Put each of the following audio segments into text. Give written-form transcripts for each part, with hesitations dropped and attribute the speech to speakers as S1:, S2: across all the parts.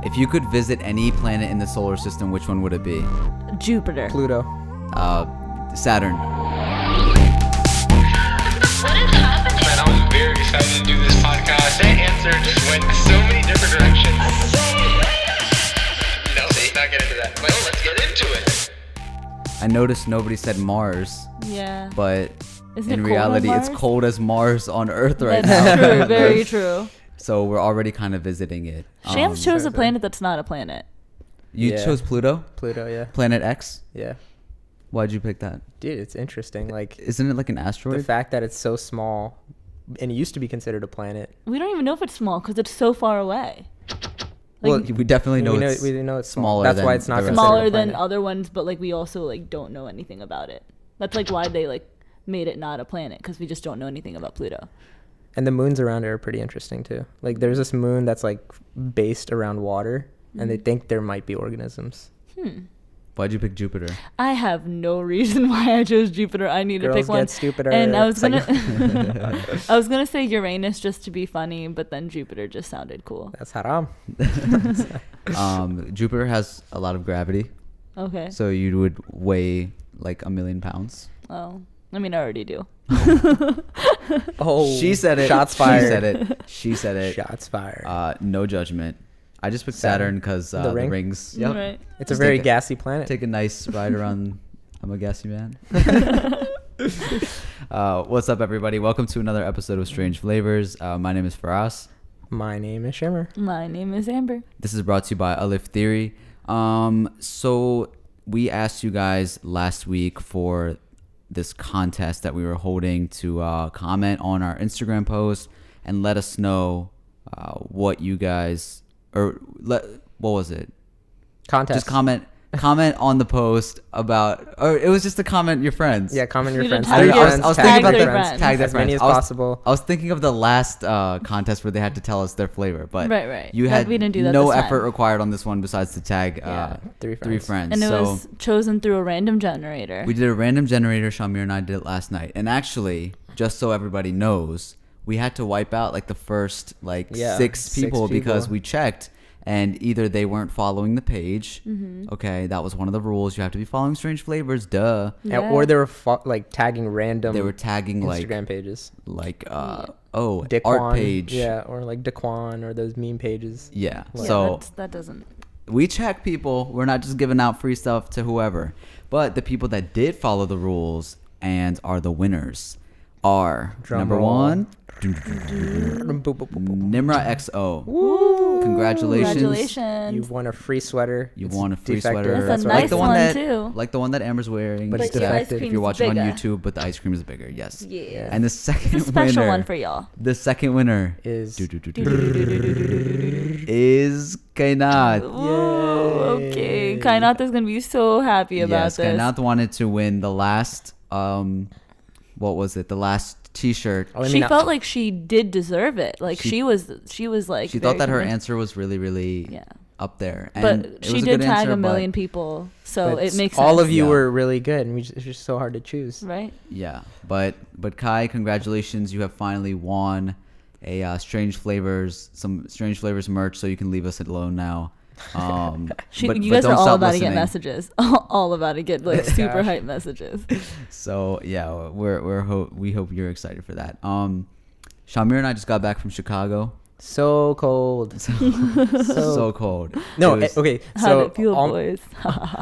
S1: If you could visit any planet in the solar system, which one would it be?
S2: Jupiter.
S3: Pluto.
S1: Saturn.
S4: What is happening? Man, I was very excited to do this podcast. That answer just went so many different directions. No, let's not get into that. Well, let's get into it.
S1: I noticed nobody said Mars,
S2: Yeah.
S1: but
S2: Isn't
S1: in
S2: it cold on
S1: reality, it's
S2: Mars?
S1: cold as Mars on Earth right
S2: That's
S1: now.
S2: true. Very true.
S1: So we're already kind of visiting it.
S2: Shams chose a planet that's not a planet.
S1: You
S3: Yeah.
S1: chose Pluto?
S3: Pluto, yeah.
S1: Planet X?
S3: Yeah.
S1: Why'd you pick that?
S3: Dude, it's interesting. Like,
S1: Isn't it like an
S3: the
S1: asteroid?
S3: fact that it's so small and it used to be considered a planet.
S2: We don't even know if it's small because it's so far away.
S1: Well,
S2: Like,
S1: we definitely know it's
S3: we know it's
S1: smaller
S3: That's why
S1: than
S3: it's not
S1: the rest.
S3: considered
S2: smaller
S3: a
S2: than
S3: planet.
S2: other ones, but like we also like don't know anything about it. That's like why they like made it not a planet because we just don't know anything about Pluto.
S3: And the moons around it are pretty interesting too. Like, there's this moon that's like based around water, and they think there might be organisms.
S1: Why'd you pick Jupiter?
S2: I have no reason why I chose Jupiter. I need
S3: Girls
S2: to pick one.
S3: get stupider.
S2: And I was
S3: It's like-
S2: gonna, I was gonna say Uranus just to be funny, but then Jupiter just sounded cool.
S3: That's haram.
S1: Jupiter has a lot of gravity,
S2: Okay.
S1: so you would weigh like 1,000,000 pounds.
S2: Oh, I mean, I already do.
S3: Oh,
S1: She said it.
S3: Shots
S1: She
S3: fired.
S1: said it. She said it.
S3: Shots fired.
S1: No judgment. I just picked
S3: Saturn.
S1: Saturn because
S3: The
S1: the
S3: ring?
S1: rings. Yep.
S2: Right.
S3: It's a
S1: Just
S3: very
S1: take
S3: gassy planet.
S1: Take a nice ride around. I'm a gassy man. What's up, everybody? Welcome to another episode of Strange Flavors. My name is FARAS.
S3: My name is Shimmer.
S2: My name is Amber.
S1: This is brought to you by Alif Theory. So we asked you guys last week for this contest that we were holding to comment on our Instagram post and let us know what you guys what was it?
S3: Contest.
S1: Just comment on the post about, or it was just to comment your friends.
S3: Yeah, comment your
S2: You
S3: friends.
S2: should
S3: Tag
S2: tag
S3: your
S2: your-
S3: friends.
S1: I was
S3: Tag
S1: thinking
S3: their
S1: about
S2: their
S3: friends.
S2: friends.
S1: Tag their
S3: As many
S1: friends.
S3: as possible.
S1: I was thinking of the last contest where they had to tell us their flavor, but
S2: Right.
S1: you
S2: But
S1: had
S2: we didn't do that
S1: no
S2: this time.
S1: effort required on this one besides to tag
S3: Three
S1: three
S3: friends.
S1: friends.
S2: And it
S1: so
S2: was chosen through a random generator.
S1: we did a random generator. SHAH-AMEER and I did it last night, and actually, just so everybody knows, we had to wipe out like the first six people because we checked. And either they weren't following the page.
S2: Mm-hmm.
S1: Okay, that was one of the rules. You have to be following Strange Flavors, duh.
S2: Yeah.
S3: Or they were tagging random
S1: They were tagging
S3: Instagram pages.
S1: art
S3: Daquan,
S1: page.
S3: Yeah, or like Daquan or those meme pages.
S1: Yeah.
S2: Yeah,
S1: So
S2: that doesn't.
S1: we check people. We're not just giving out free stuff to whoever. But the people that did follow the rules and are the winners are
S3: Drum
S1: number
S3: roll.
S1: one,
S3: Boop, boop, boop, boop.
S1: Nimra XO.
S3: Woo!
S1: Congratulations.
S2: Congratulations.
S3: You've won a free sweater.
S1: You
S3: It's
S1: won a free
S3: defective.
S1: sweater.
S2: That's a
S3: what-
S2: nice
S1: like the one
S2: one,
S1: that,
S2: too.
S1: like the one that Amber's wearing.
S3: But it's
S2: the ice
S3: defective.
S1: If
S2: cream's
S1: you're watching
S2: bigger.
S1: on YouTube, but the ice cream is bigger. Yes.
S2: Yeah.
S1: And the second
S2: It's a special
S1: winner,
S2: one for y'all.
S1: the second winner
S3: Is
S1: is Kainat.
S2: Ooh, okay. Kainat is gonna be so happy about
S1: Yes,
S2: this.
S1: Kainat wanted to win the last what was it? The last T-shirt.
S3: Oh, I
S2: She
S3: mean,
S2: felt like she did deserve it. Like she was like.
S1: She thought
S2: very
S1: that her
S2: convinced.
S1: answer was really
S2: Yeah.
S1: up there. And
S2: But
S1: it
S2: she
S1: was a
S2: did
S1: good
S2: tag
S1: answer,
S2: a million
S1: but
S2: people, so
S3: but
S2: it makes sense.
S3: all of you
S1: Yeah.
S3: were really good, and it's just so hard to choose.
S2: right.
S1: Yeah, but Kai, congratulations! You have finally won a Strange Flavors, some Strange Flavors merch, so you can leave us alone now.
S2: You
S1: but
S2: guys
S1: don't
S2: are all
S1: stop
S2: about to get
S1: listening.
S2: messages, all about to get like super
S3: Gosh.
S2: hype messages.
S1: So yeah, we hope you're excited for that. SHAH-AMEER and I just got back from Chicago.
S3: So cold.
S1: So cold.
S3: No,
S1: It was-
S3: okay.
S2: How
S3: So
S2: did it feel,
S3: all,
S2: boys?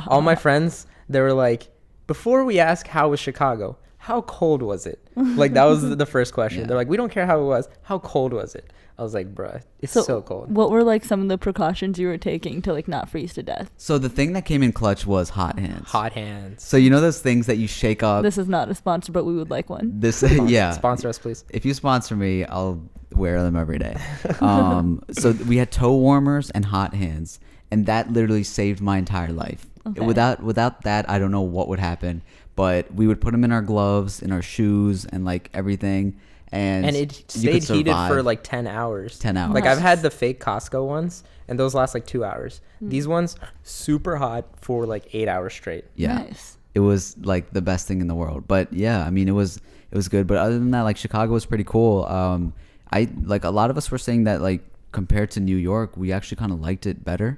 S3: all my friends, they were like, before we ask how was Chicago, how cold was it? Like, that was the first question.
S1: Yeah.
S3: They're like, we don't care how it was. How cold was it? I was like, bruh, it's so cold.
S2: What were like some of the precautions you were taking to like not freeze to death?
S1: So the thing that came in clutch was hot hands.
S3: Hot hands.
S1: So you know those things that you shake up.
S2: This is not a sponsor, but we would like one.
S1: This yeah.
S3: Sponsor us, please.
S1: If you sponsor me, I'll wear them every day. So we had toe warmers and hot hands, and that literally saved my entire life.
S2: Okay.
S1: Without that, I don't know what would happen. But we would put them in our gloves, in our shoes, and like everything. And
S3: And it
S1: you could
S3: stayed heated for
S1: survive.
S3: like 10 hours.
S1: 10 hours.
S3: Like, I've had the fake Costco ones, and those last like 2 hours.
S2: Hmm.
S3: These ones, super hot for like 8 hours straight.
S1: Yeah.
S2: Nice.
S1: It was like the best thing in the world. But yeah, I mean, it was good. But other than that, like Chicago was pretty cool. I like a lot of us were saying that like compared to New York, we actually kind of liked it better.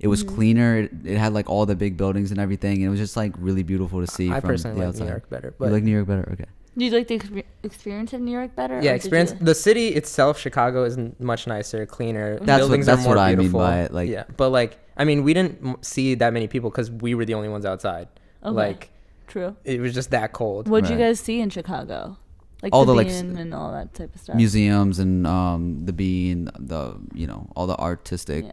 S1: It was cleaner. It had like all the big buildings and everything. And it was just like really beautiful to see.
S3: I
S1: from
S3: personally
S1: the
S3: like
S1: outside.
S3: New York better.
S1: You
S3: But
S1: like New York better? Okay.
S2: Do you like the experience of New York better?
S3: yeah,
S2: or did
S3: experience.
S2: you-
S3: The city itself, Chicago, is much nicer, cleaner.
S1: That's
S3: Buildings
S1: what
S3: are more
S1: I mean
S3: beautiful.
S1: by it. Like,
S3: yeah, but like, I mean, we didn't see that many people because we were the only ones outside.
S2: Okay.
S3: Like,
S2: True.
S3: it was just that cold.
S2: What'd you
S1: Right.
S2: guys see in Chicago? Like
S1: All
S2: the
S1: the, like,
S2: Bean and all that type of stuff.
S1: museums and the Bean, the all the artistic
S2: Yeah.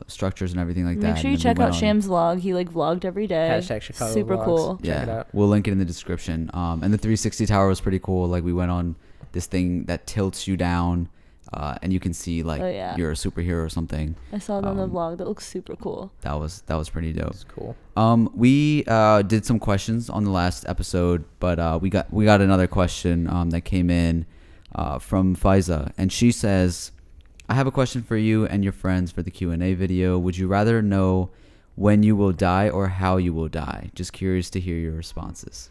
S1: structures and everything like
S2: Make
S1: that.
S2: sure
S1: And
S2: you
S1: then we
S2: check
S1: went
S2: out
S1: on-
S2: Sham's vlog. He like vlogged every day.
S3: Hashtag Chicago
S2: Super
S3: vlogs.
S2: cool.
S3: Check it
S1: Yeah,
S3: out.
S1: we'll link it in the description. And the 360 tower was pretty cool. Like we went on this thing that tilts you down, and you can see like
S2: Oh, yeah.
S1: you're a superhero or something.
S2: I saw it on the
S1: Um,
S2: vlog. That looks super cool.
S1: That was pretty dope.
S3: It's cool.
S1: We did some questions on the last episode, but we got another question that came in from Faiza, and she says, "I have a question for you and your friends for the Q&A video. Would you rather know when you will die or how you will die? Just curious to hear your responses."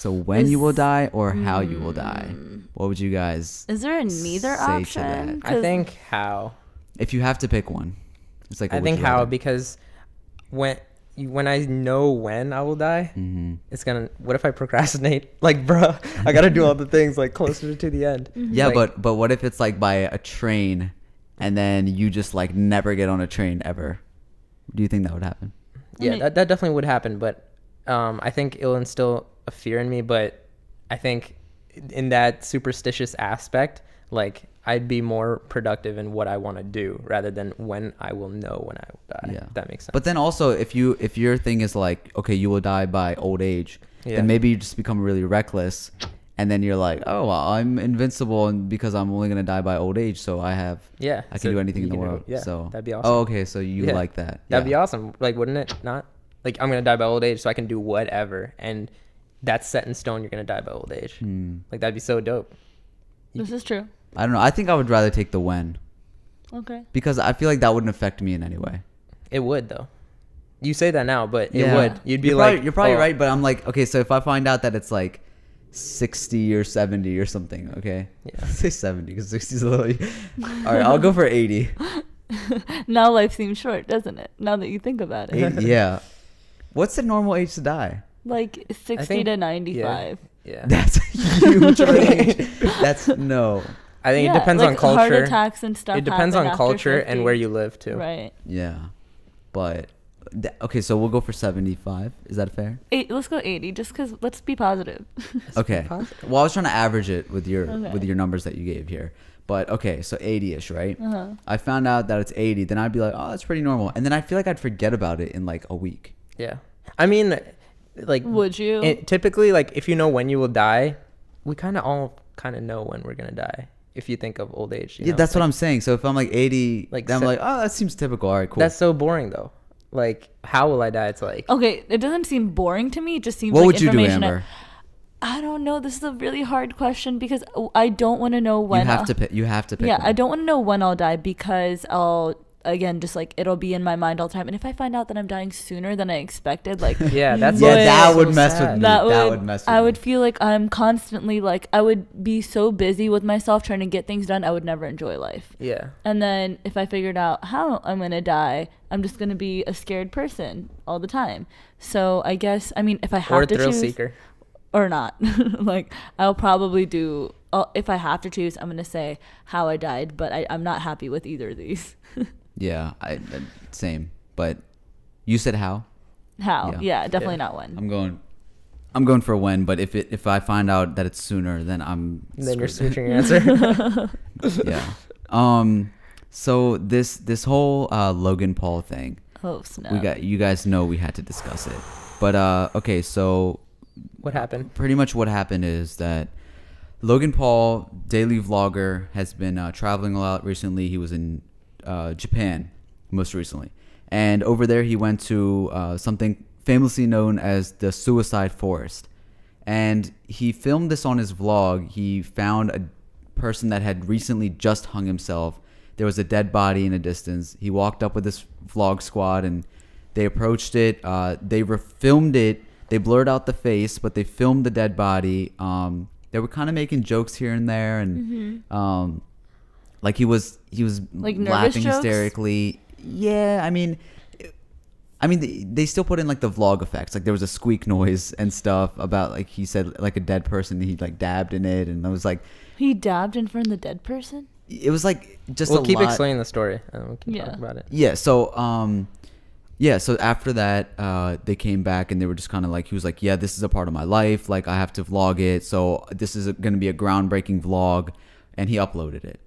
S1: So when you will die or how you will die? What would you guys
S2: Is there a neither
S1: say to
S2: option?
S1: that?
S3: I think how.
S1: if you have to pick one? It's like
S3: I
S1: what would
S3: think
S1: you
S3: how
S1: rather?
S3: because when I know when I will die, it's gonna. What if I procrastinate? Like, bro, I gotta do all the things like closer to the end.
S1: Yeah,
S3: Like,
S1: but what if it's like by a train, and then you just like never get on a train ever? Do you think that would happen?
S3: yeah,
S2: mean-
S3: that definitely would happen. But I think it'll instill a fear in me. But I think in that superstitious aspect, like I'd be more productive in what I want to do rather than when I will know when I will die.
S1: Yeah.
S3: If that makes sense.
S1: But then also, if your thing is like, okay, you will die by old age,
S3: Yeah.
S1: then maybe you just become really reckless, and then you're like, oh, well, I'm invincible, and because I'm only gonna die by old age, so I can
S3: so
S1: do anything
S3: you
S1: in the
S3: can do-
S1: world.
S3: yeah,
S1: So
S3: that'd be awesome.
S1: Oh, okay, so you
S3: Yeah.
S1: like that?
S3: That'd be awesome. Like, wouldn't it not? Like, I'm gonna die by old age, so I can do whatever, and that's set in stone. You're gonna die by old age. Like, that'd be so dope.
S2: This is true.
S1: I don't know. I think I would rather take the when,
S2: Okay.
S1: because I feel like that wouldn't affect me in any way.
S3: It would though. You say that now, but
S1: Yeah.
S3: it would. You'd be
S1: You're
S3: like,
S1: probably, you're probably
S3: oh,
S1: right, but I'm like, okay, so if I find out that it's like 60 or 70 or something, okay,
S3: Yeah.
S1: say 70 because 60 is a little. All right, I'll go for 80.
S2: Now life seems short, doesn't it? Now that you think about it.
S1: Yeah. What's the normal age to die?
S2: Like 60
S3: think-
S2: to 95.
S3: Yeah.
S1: That's a huge range. That's no.
S3: I think
S2: Yeah,
S3: it depends
S2: like
S3: on culture.
S2: Heart attacks and stuff.
S3: It depends
S2: happen
S3: on
S2: after
S3: culture
S2: 50.
S3: and where you live too.
S2: Right.
S1: Yeah, but okay, so we'll go for 75. Is that fair?
S2: Let's go 80, just because let's be positive.
S1: Okay.
S3: positive.
S1: Well, I was trying to average it with your
S2: Okay.
S1: numbers that you gave here. But okay, so 80ish, right?
S2: Uh-huh.
S1: I found out that it's 80, then I'd be like, oh, that's pretty normal, and then I feel like I'd forget about it in like a week.
S3: Yeah. I mean, like,
S2: Would you?
S3: typically, like, if you know when you will die, we kind of all kind of know when we're gonna die. If you think of old age, you
S1: Yeah,
S3: know?
S1: that's
S3: like,
S1: what I'm saying. So if I'm like 80,
S3: Like
S1: then I'm
S3: se-
S1: like, oh, that seems typical. All right, cool.
S3: That's so boring though. Like, how will I die? It's like,
S2: Okay, it doesn't seem boring to me. It just seems
S1: what
S2: like
S1: would you do,
S2: information.
S1: Amber?
S2: I don't know. This is a really hard question because I don't want to know when.
S1: You have to pick. You have to pick.
S2: Yeah,
S1: one.
S2: I don't want to know when I'll die because again, just like it'll be in my mind all the time. And if I find out that I'm dying sooner than I expected, like
S3: yeah, that's
S1: Yeah,
S2: But-
S1: that
S3: so
S1: would mess
S3: sad.
S1: with me.
S2: that
S1: That
S2: would,
S1: would mess with
S2: I
S1: me.
S2: would feel like I'm constantly like I would be so busy with myself trying to get things done. I would never enjoy life.
S3: Yeah.
S2: And then if I figured out how I'm gonna die, I'm just gonna be a scared person all the time. So I guess if I have
S3: Or a
S2: to
S3: thrill
S2: choose
S3: seeker.
S2: or not, like I'll probably do. If I have to choose, I'm gonna say how I died. But I'm not happy with either of these.
S1: Yeah, same. But you said how?
S2: How?
S1: Yeah.
S2: Yeah, definitely
S3: Yeah.
S2: not when.
S1: I'm going for when. But if I find out that it's sooner, then I'm.
S3: Then you're
S1: screwed.
S3: switching your answer.
S1: Yeah. So this whole Logan Paul thing,
S2: Oh snap!
S1: you guys know we had to discuss it. But okay, so
S3: What happened?
S1: pretty much what happened is that Logan Paul, daily vlogger, has been traveling a lot recently. He was in Japan most recently, and over there he went to something famously known as the Suicide Forest, and he filmed this on his vlog. He found a person that had recently just hung himself. There was a dead body in a distance. He walked up with this vlog squad and they approached it. They filmed it. They blurred out the face, but they filmed the dead body. They were kind of making jokes here and there, and Like he was
S2: Like nervous
S1: laughing
S2: jokes?
S1: hysterically. Yeah, I mean, they still put in like the vlog effects. Like there was a squeak noise and stuff about like he said like a dead person. He like dabbed in it, and I was like,
S2: He dabbed in front of the dead person?
S1: it was like just
S3: We'll
S1: a
S3: keep
S1: lot.
S3: explaining the story, and we can
S2: Yeah.
S3: talk about it.
S1: Yeah. So so after that, they came back and they were just kind of like, he was like, yeah, this is a part of my life. Like I have to vlog it. So this is going to be a groundbreaking vlog, and he uploaded it,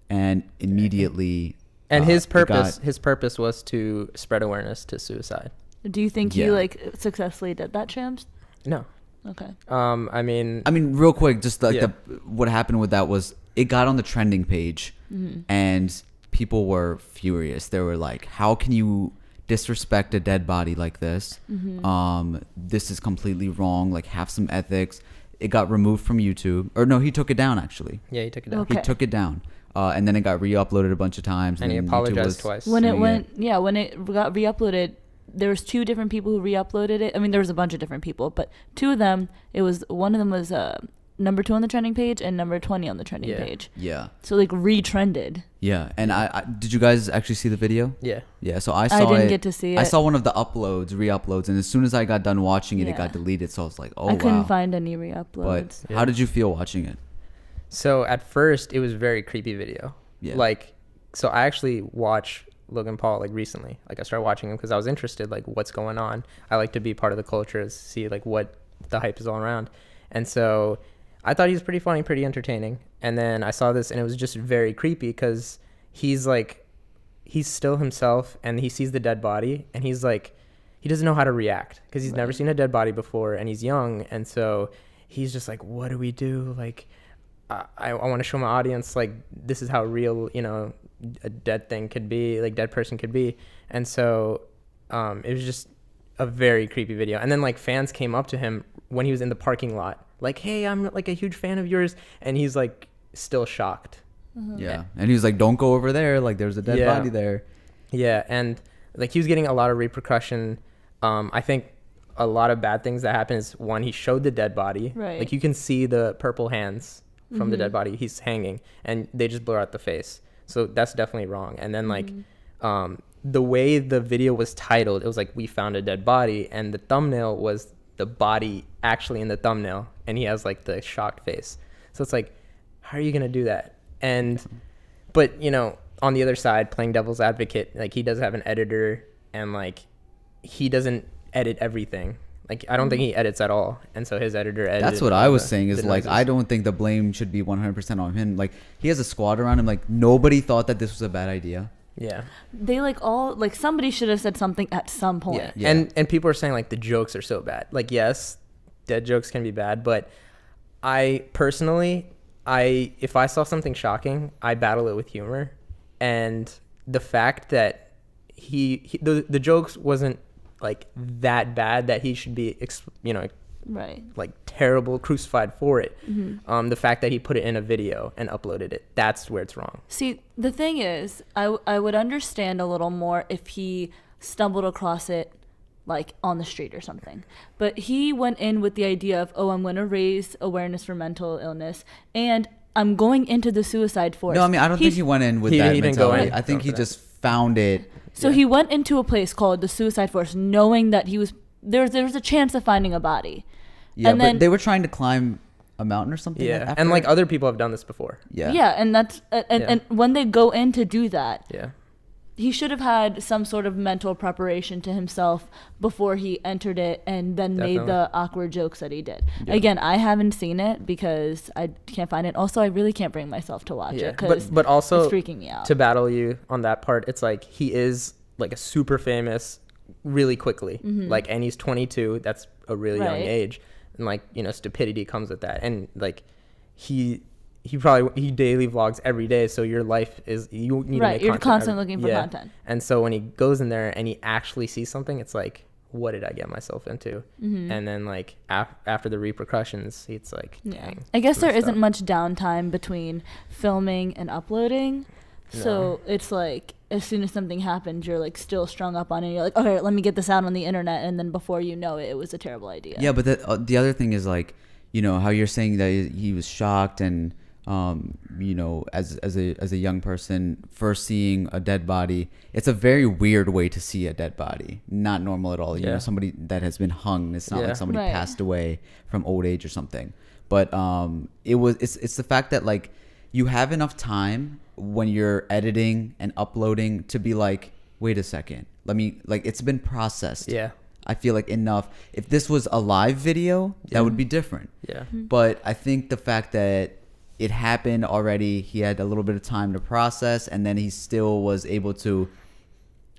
S1: and immediately.
S3: And his
S1: it
S3: purpose was to spread awareness to suicide.
S2: Do you think
S1: Yeah.
S2: he like successfully did that, Chams?
S3: No.
S2: Okay.
S3: I mean,
S1: real quick, just like
S3: Yeah.
S1: what happened with that was it got on the trending page, and people were furious. They were like, "How can you disrespect a dead body like this? This is completely wrong. Like, have some ethics." It got removed from YouTube, or no, he took it down actually.
S3: yeah, he took it down.
S2: Okay.
S1: He took it down, and then it got re-uploaded a bunch of times,
S3: And he
S1: then YouTube
S3: apologized
S1: was
S3: twice.
S2: When it
S1: suing
S2: went, when it got re-uploaded, there was 2 different people who re-uploaded it. I mean, there was a bunch of different people, but 2 of them, one of them was number 2 on the trending page and number 20 on the trending
S3: Yeah.
S2: page.
S1: Yeah,
S2: So like re-trended.
S1: yeah. And I did you guys actually see the video?
S3: Yeah.
S1: Yeah, so I saw
S2: didn't
S1: it.
S2: get to see
S1: I
S2: it.
S1: saw one of the re-uploads, and as soon as I got done watching it, it
S2: Yeah.
S1: got deleted. So I was like, oh
S2: I couldn't
S1: wow.
S2: find any
S1: But
S2: re-uploads.
S3: Yeah.
S1: how did you feel watching it?
S3: So at first, it was very creepy video.
S1: Yeah.
S3: Like, so I actually watched Logan Paul like recently. Like I started watching him because I was interested, like what's going on. I like to be part of the culture, see like what the hype is all around. And so I thought he was pretty funny, pretty entertaining. And then I saw this, and it was just very creepy because he's still himself, and he sees the dead body, and he's like, he doesn't know how to react because he's never seen a dead body before, and he's young, and so he's just like, what do we do? Like, I want to show my audience like this is how real, a dead thing could be, like dead person could be. And so it was just a very creepy video. And then like fans came up to him when he was in the parking lot, like, hey, I'm like a huge fan of yours, and he's like still shocked.
S1: Yeah, and he was like, "Don't go over there. Like, there's a dead
S3: Yeah.
S1: body there."
S3: Yeah, and like he was getting a lot of repercussion. I think a lot of bad things that happened is one, he showed the dead body.
S2: Right.
S3: Like you can see the purple hands from the dead body. He's hanging, and they just blur out the face. So that's definitely wrong. And then like the way the video was titled, it was like, "We found a dead body," and the thumbnail was the body actually in the thumbnail, and he has like the shocked face. So it's like, how are you gonna do that? And but on the other side, playing devil's advocate, like he does have an editor, and like he doesn't edit everything. Like I don't think he edits at all, and so his editor edited.
S1: That's what
S3: all
S1: I was
S3: the-
S1: saying. Is
S3: the
S1: like,
S3: noises.
S1: I don't think the blame should be 100% on him. Like, he has a squad around him. Like, nobody thought that this was a bad idea.
S3: Yeah.
S2: They like somebody should have said something at some point.
S3: Yeah. And people are saying like the jokes are so bad. Like, yes, dead jokes can be bad, but I personally, if I saw something shocking, I battle it with humor. And the fact that the jokes wasn't like that bad that he should be
S2: Right.
S3: like terrible, crucified for it. The fact that he put it in a video and uploaded it, that's where it's wrong.
S2: See, the thing is, I would understand a little more if he stumbled across it like on the street or something. But he went in with the idea of, I'm going to raise awareness for mental illness, and I'm going into the suicide force.
S1: No, I mean, I don't think he went in with
S3: He
S1: that
S3: didn't go
S1: mentality.
S3: in
S1: I think
S3: for
S1: he
S3: that.
S1: just found it.
S2: So he went into a place called the suicide force knowing that there was a chance of finding a body.
S1: Yeah,
S2: And
S1: but
S2: then-
S1: they were trying to climb a mountain or something.
S3: Yeah.
S1: after
S3: And like
S1: it?
S3: other people have done this before.
S1: Yeah.
S2: Yeah, and that's and when they go in to do that,
S3: Yeah.
S2: he should have had some sort of mental preparation to himself before he entered it and then made
S3: Definitely.
S2: the awkward jokes that he did. Again, I haven't seen it because I can't find it. Also, I really can't bring myself to watch it because
S3: but also
S2: it's freaking me out.
S3: to battle you on that part, it's like he is like a super famous really quickly. Like, and he's 22. That's a really young
S2: Right.
S3: age. And like, stupidity comes with that. And like he daily vlogs every day, so your life is, you need to
S2: Right,
S3: make
S2: you're
S3: content
S2: constantly looking for content.
S3: And so when he goes in there and he actually sees something, it's like, what did I get myself into? And then like after the repercussions, it's like, dang.
S2: I guess
S3: it's
S2: there
S3: messed
S2: isn't
S3: up.
S2: much downtime between filming and uploading. So it's like as soon as something happens, you're like still strung up on it. You're like, okay, let me get this out on the internet, and then before you know it, it was a terrible idea.
S1: Yeah, but the other thing is like, how you're saying that he was shocked and you know, as a young person, first seeing a dead body, it's a very weird way to see a dead body. Not normal at all. You know, somebody that has been hung. It's not like somebody passed away from old age or something. But it's the fact that like you have enough time when you're editing and uploading to be like, wait a second, let me, like, it's been processed.
S3: Yeah.
S1: I feel like enough. If this was a live video, that would be different.
S3: Yeah.
S1: But I think the fact that it happened already, he had a little bit of time to process, and then he still was able to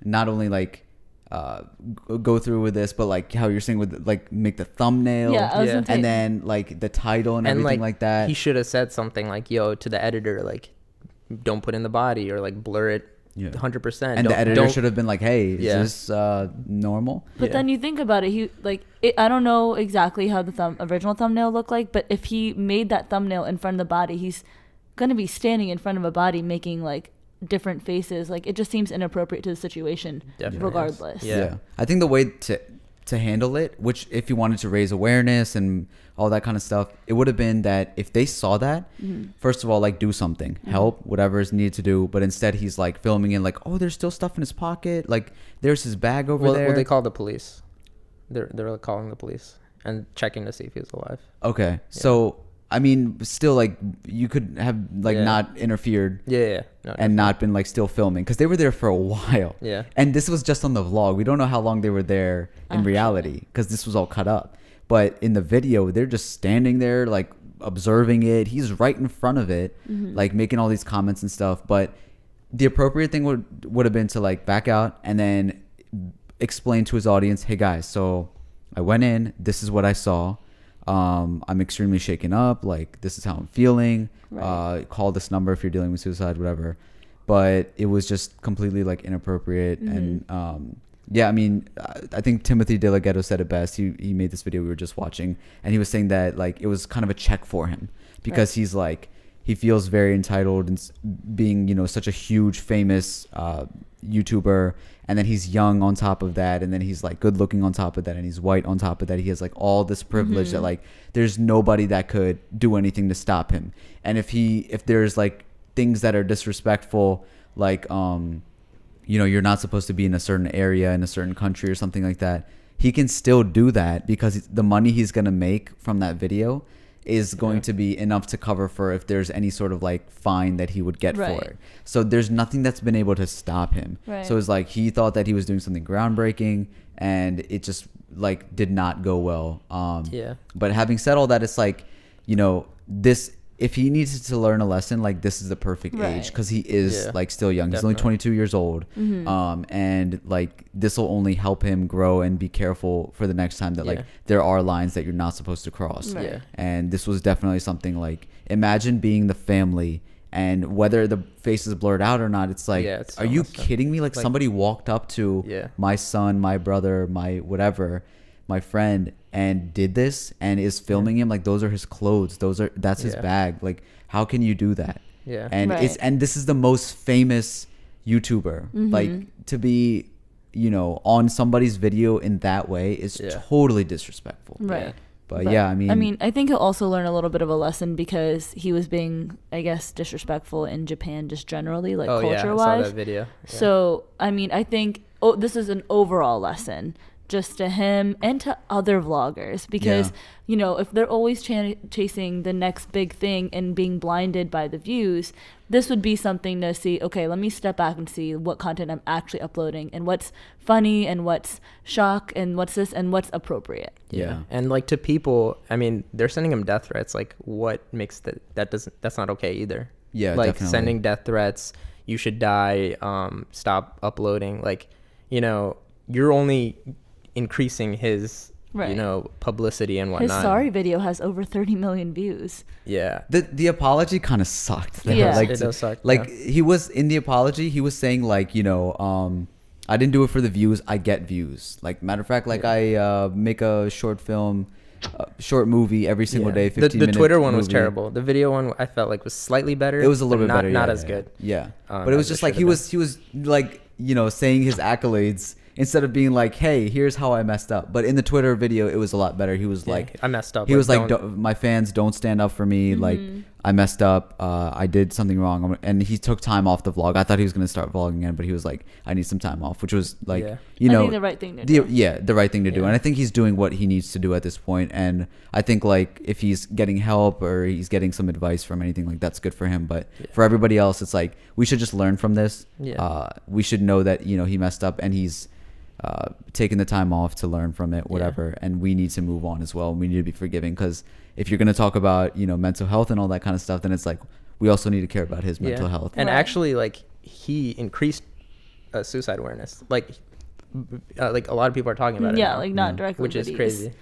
S1: not only like go through with this, but like how you're saying with like make the thumbnail, and then like the title and everything like that.
S3: He should have said something like, "Yo," to the editor, like, "Don't put in the body," or like blur it 100%.
S1: And the editor should have been like, "Hey, is this normal?"
S2: But then you think about it, I don't know exactly how the original thumbnail looked like, but if he made that thumbnail in front of the body, he's gonna be standing in front of a body making like different faces. Like, it just seems inappropriate to the situation, regardless.
S1: Yeah, I think the way to handle it, which if you wanted to raise awareness and all that kind of stuff, it would have been that if they saw that, first of all, like, do something, help, whatever is needed to do. But instead he's like filming in like, oh, there's still stuff in his pocket, like there's his bag over there.
S3: Well, they call the police. They're like calling the police and checking to see if he was alive.
S1: Okay, so I mean, still, like, you could have like not interfered, and not been like still filming, because they were there for a while. Yeah, and this was just on the vlog. We don't know how long they were there in reality, because this was all cut up. But in the video, they're just standing there, like, observing it. He's right in front of it, like making all these comments and stuff. But the appropriate thing would have been to like back out and then explain to his audience, "Hey guys, so I went in. This is what I saw. I'm extremely shaken up. Like, this is how I'm feeling. Call this number if you're dealing with suicide, whatever." But it was just completely like inappropriate. And I mean, I think Timothy DeLaGhetto said it best. He made this video we were just watching, and he was saying that like it was kind of a check for him, because he's like, he feels very entitled and being, you know, such a huge famous YouTuber, and then he's young on top of that, and then he's like good looking on top of that, and he's white on top of that. He has like all this privilege that like there's nobody that could do anything to stop him. And if there's like things that are disrespectful, like you know, you're not supposed to be in a certain area in a certain country or something like that, he can still do that, because the money he's gonna make from that video is going to be enough to cover for if there's any sort of like fine that he would get for it. So there's nothing that's been able to stop him. So it's like he thought that he was doing something groundbreaking, and it just like did not go well. But having said all that, it's like, you know, this, if he needs to learn a lesson, like, this is the perfect age, because he is like still young. He's only 22 years old. And like this will only help him grow and be careful for the next time that like there are lines that you're not supposed to cross. And this was definitely something like, imagine being the family, and whether the face is blurred out or not, it's like, are you kidding me? Like somebody walked up to my son, my brother, my whatever, my friend, and did this, and is filming him. Like, those are his clothes, that's his bag. Like, how can you do that? And and this is the most famous YouTuber. Like, to be, you know, on somebody's video in that way is totally disrespectful. But I mean,
S2: I think he'll also learn a little bit of a lesson, because he was being, I guess, disrespectful in Japan just generally, like culture-wise.
S3: I saw that video.
S2: So, I mean, I think this is an overall lesson just to him and to other vloggers, because you know, if they're always chasing the next big thing and being blinded by the views, this would be something to see, okay, let me step back and see what content I'm actually uploading, and what's funny, and what's shock, and what's this, and what's appropriate.
S3: And like, to people, I mean, they're sending him death threats. Like, what makes that's not okay either. Like, definitely. Sending death threats, you should die, stop uploading. Like, you know, you're only increasing his you know, publicity and whatnot.
S2: His sorry video has over 30 million views.
S1: The apology kind of sucked though. Like,
S3: it does suck.
S1: Like, he was in the apology, he was saying like, you know, I didn't do it for the views, I get views. Like, matter of fact, like, I make a short film, short movie every single day, 15 minutes.
S3: The Twitter one was terrible. The video one I felt like was slightly better.
S1: It was a little bit better,
S3: not as good.
S1: But it was just like he was like, you know, saying his accolades instead of being like, hey, here's how I messed up. But in the Twitter video, it was a lot better. He was like,
S3: I messed up.
S1: He was like, my fans don't stand up for me. Like, I messed up. I did something wrong. And he took time off the vlog. I thought he was going to start vlogging again, but he was like, I need some time off, which was like, you know,
S2: I think the right thing to do.
S1: Yeah, the right thing to do. And I think he's doing what he needs to do at this point. And I think like if he's getting help or he's getting some advice from anything, like that's good for him. But for everybody else, it's like we should just learn from this. We should know that, you know, he messed up and he's taking the time off to learn from it, whatever. And we need to move on as well. We need to be forgiving, because if you're going to talk about, you know, mental health and all that kind of stuff, then it's like we also need to care about his mental health.
S3: And actually, like, he increased suicide awareness. Like a lot of people are talking about it now,
S2: like not directly,
S3: which is crazy.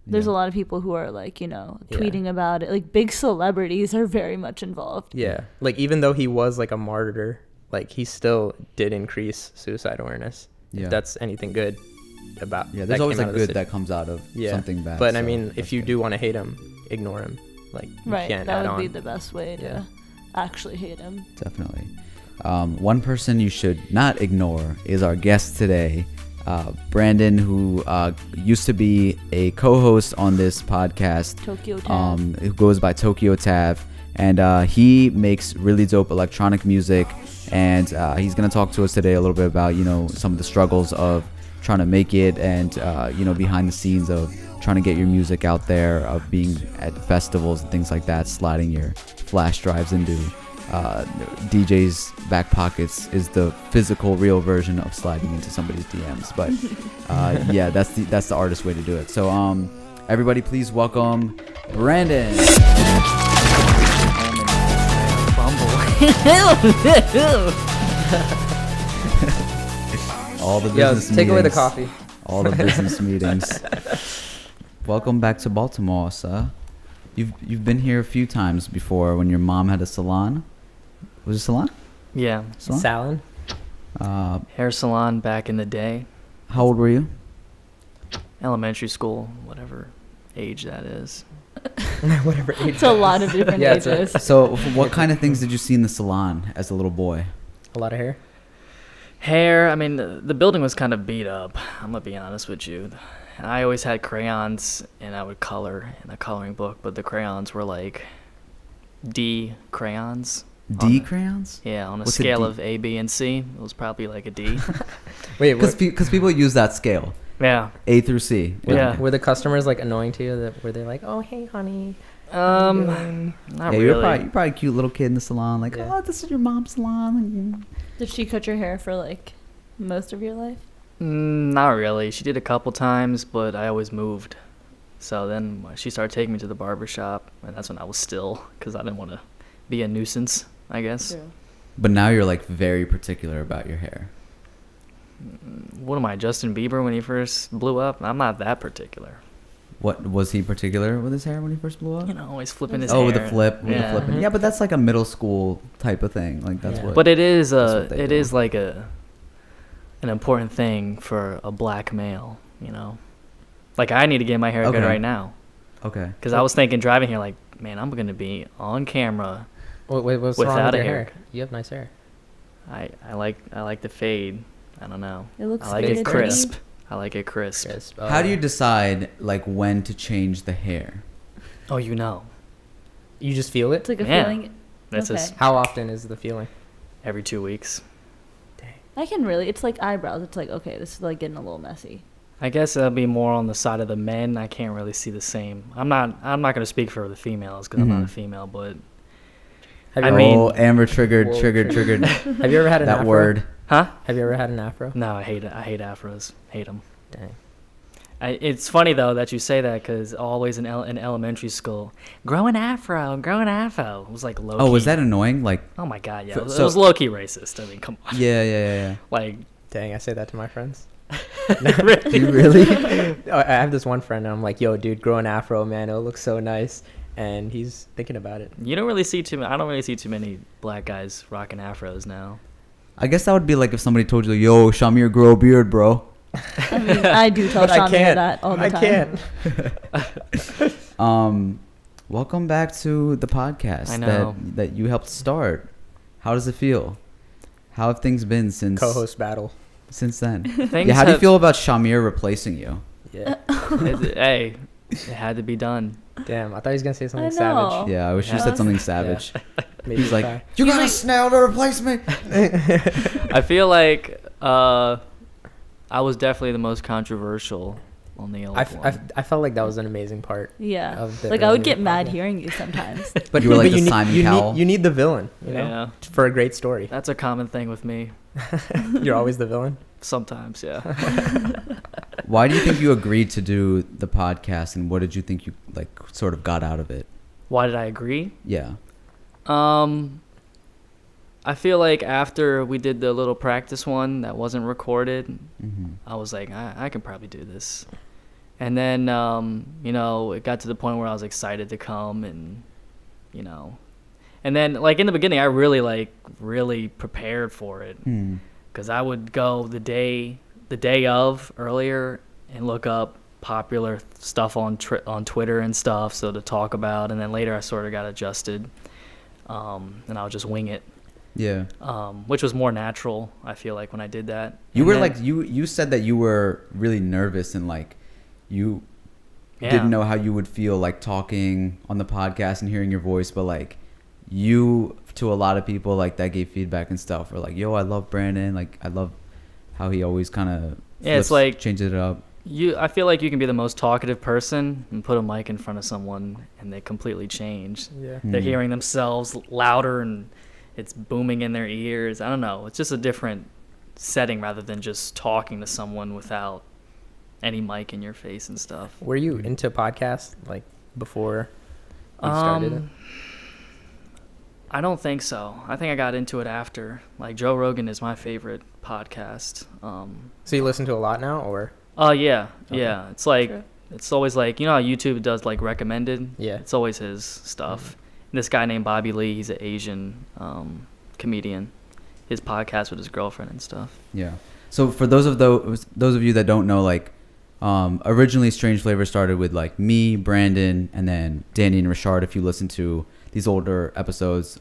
S2: There's a lot of people who are like, you know, tweeting about it. Like big celebrities are very much involved.
S3: Yeah, like even though he was like a martyr, like he still did increase suicide awareness. If that's anything good about
S1: there's always like good that comes out of something bad.
S3: But I mean, if you do want to hate him, ignore him. Like you can't
S2: that
S3: add
S2: would be
S3: on.
S2: the best way to actually hate him.
S1: Definitely. One person you should not ignore is our guest today, Brandon, who used to be a co-host on this podcast,
S2: Tokyo Tav,
S1: who goes by Tokyo Tav, and he makes really dope electronic music, and he's going to talk to us today a little bit about, you know, some of the struggles of trying to make it, and you know, behind the scenes of trying to get your music out there, of being at festivals and things like that, sliding your flash drives into DJ's back pockets is the physical, real version of sliding into somebody's DMs. But yeah, that's the artist way to do it. So everybody, please welcome Brandon. All the business meetings.
S3: Take away the coffee.
S1: All the business meetings. Welcome back to Baltimore, sir. You've been here a few times before when your mom had a salon. Was it a salon?
S5: Yeah.
S3: Salon?
S5: Hair salon back in the day.
S1: How old were you?
S5: Elementary school, whatever age that is.
S3: Whatever age.
S2: It's a lot of different ages.
S1: So what kind of things did you see in the salon as a little boy?
S3: A lot of hair?
S5: Hair, I mean, the building was kind of beat up. I'm going to be honest with you. I always had crayons, and I would color in a coloring book, but the crayons were like D crayons.
S1: D crayons?
S5: Yeah, on a
S1: What's
S5: scale
S1: a D?
S5: of A, B, and C. It was probably like a D.
S3: Wait,
S1: because people use that scale.
S5: Yeah.
S1: A through C.
S3: Were the customers like annoying to you? Were they like, oh, hey, honey?
S5: Not
S1: Yeah,
S5: really.
S1: you're probably a cute little kid in the salon, like, oh, this is your mom's salon.
S2: Did she cut your hair for like most of your life?
S5: Not really. She did a couple times, but I always moved. So then she started taking me to the barber shop, and that's when I was still, because I didn't want to be a nuisance, I guess.
S2: True.
S1: But now you're like very particular about your hair.
S5: What am I, Justin Bieber when he first blew up? I'm not that particular.
S1: What was he particular with his hair when he first blew up?
S5: You know, always flipping his hair.
S1: Oh, with the flip,
S5: Yeah.
S1: flipping. Yeah, but that's like a middle school type of thing. Like that's what.
S5: But it is
S1: what they
S5: it
S1: do.
S5: is like an important thing for a black male, you know. Like I need to get my hair good right now.
S1: Okay.
S5: Because I was thinking driving here, like, man, I'm gonna be on camera.
S3: Wait, what's
S5: Without
S3: wrong with
S5: a
S3: your hair?
S5: haircut.
S3: You have nice hair.
S5: I like the fade. I don't know.
S2: It looks
S5: I like
S2: faded
S5: it
S2: to
S5: crisp.
S2: me.
S5: I like it crisp.
S1: How do you decide like when to change the hair?
S5: Oh, you know.
S3: You just feel
S2: It's
S3: it?
S2: like a
S5: Yeah.
S2: feeling.
S5: That's
S2: Okay.
S5: just
S3: How often is the feeling?
S5: every 2 weeks.
S2: I can really. It's like eyebrows. It's like, okay, this is like getting a little messy.
S5: I guess that'll be more on the side of the men. I can't really see the same. I'm not gonna speak for the females because I'm not a female, but
S3: Have
S5: I
S3: you
S5: mean-
S1: Oh, Amber triggered.
S3: Have you ever had an
S1: that
S3: afro?
S1: word.
S5: huh?
S3: Have you ever had an afro?
S5: No, I hate it. I hate afros. Hate them.
S3: Dang.
S5: It's funny though that you say that because always in elementary school, grow an afro. It was like low.
S1: Oh, was that annoying? Like,
S5: Oh my god, yeah.
S1: So-
S5: It was,
S1: so-
S5: it was low key racist. I mean, come on.
S1: yeah.
S5: Like,
S3: Dang, I say that to my friends.
S1: Do you really?
S3: I have this one friend, and I'm like, yo, dude, grow an afro, man. It'll look so nice. And he's thinking about it.
S5: you don't really see I don't really see too many black guys rocking afros now.
S1: I guess that would be like if somebody told you, "Yo, Shamir, grow a beard, bro."
S2: I mean, I do tell
S3: But I
S2: Shamir
S3: can't.
S2: that all the
S3: I
S2: time.
S3: can't.
S1: Welcome back to the podcast
S5: I know.
S1: that you helped start. How does it feel? How have things been since
S3: Co-host battle.
S1: since then?
S5: Things
S1: Yeah, how do you
S5: have-
S1: feel about Shamir replacing you?
S3: Yeah.
S5: Hey, it had to be done.
S3: Damn, I thought he was gonna say something
S2: I
S3: savage.
S2: know.
S1: Yeah, I wish you
S2: Yeah.
S1: said something savage.
S3: Maybe
S1: He's like,
S3: cry.
S1: you got a snail to replace me.
S5: I feel like I was definitely the most controversial on the old one.
S3: I felt like that was an amazing part.
S2: Yeah.
S3: Of the
S2: Like I would
S3: earlier
S2: get mad
S3: podcast.
S2: hearing you sometimes.
S3: But
S1: You were like
S3: but
S1: the
S3: need,
S1: Simon
S3: you
S1: Cowell.
S3: Need, you need the villain, you know,
S5: Yeah.
S3: for a great story.
S5: That's a common thing with me.
S3: You're always the villain.
S5: Sometimes, yeah.
S1: Why do you think you agreed to do the podcast, and what did you think you like sort of got out of it?
S5: Why did I agree?
S1: Yeah.
S5: I feel like after we did the little practice one that wasn't recorded,
S1: Mm-hmm.
S5: I was like, I can probably do this. And then, you know, it got to the point where I was excited to come and, you know. And then, like, in the beginning, I really prepared for it.
S1: Hmm.
S5: Because I would go the day of earlier and look up popular stuff on Twitter and stuff, so to talk about. And then later I sort of got adjusted, and I would just wing it.
S1: Yeah.
S5: Which was more natural, I feel like, when I did that.
S1: You
S5: And
S1: were
S5: then-
S1: like you said that you were really nervous and like you
S5: Yeah.
S1: didn't know how you would feel like talking on the podcast and hearing your voice, but like you to a lot of people like that gave feedback and stuff were like, yo, I love Brandon, like I love how he always kind of
S5: it's like
S1: changes it up.
S5: I feel like you can be the most talkative person and put a mic in front of someone and they completely change.
S3: Yeah.
S5: They're
S1: Mhm.
S5: hearing themselves louder and it's booming in their ears. I don't know. It's just a different setting rather than just talking to someone without any mic in your face and stuff.
S3: Were you into podcasts like before you started it?
S5: I don't think so. I think I got into it after. Like, Joe Rogan is my favorite podcast.
S3: So you listen to a lot now, or?
S5: Yeah.
S3: Okay.
S5: Yeah. It's like,
S2: True.
S5: it's always like, you know how YouTube does like recommended?
S3: Yeah.
S5: It's always his stuff. And this guy named Bobby Lee, he's an Asian comedian. His podcast with his girlfriend and stuff.
S1: Yeah. So for those of you that don't know, like originally Strange Flavor started with like me, Brandon, and then Danny and Richard. If you listen to these older episodes,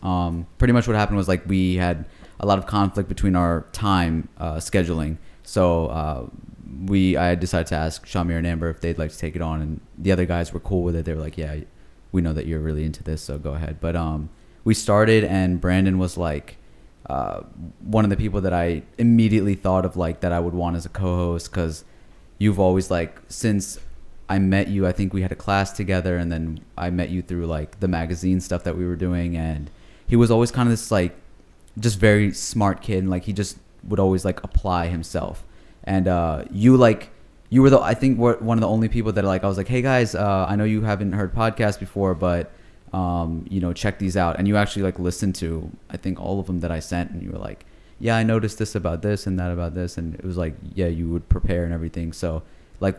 S1: pretty much what happened was like we had a lot of conflict between our time scheduling. So I decided to ask SHAH-AMEER and Amber if they'd like to take it on, and the other guys were cool with it. They were like, yeah, we know that you're really into this, so go ahead. But we started, and Brandon was like one of the people that I immediately thought of like that I would want as a co-host, because you've always like, since I met you, I think we had a class together, and then I met you through like the magazine stuff that we were doing, and he was always kind of this like just very smart kid, and like he just would always like apply himself. And you were I think one of the only people that like I was like, hey guys, I know you haven't heard podcasts before, but you know, check these out. And you actually like listened to I think all of them that I sent, and you were like, yeah, I noticed this about this and that about this, and it was like, yeah, you would prepare and everything. So like,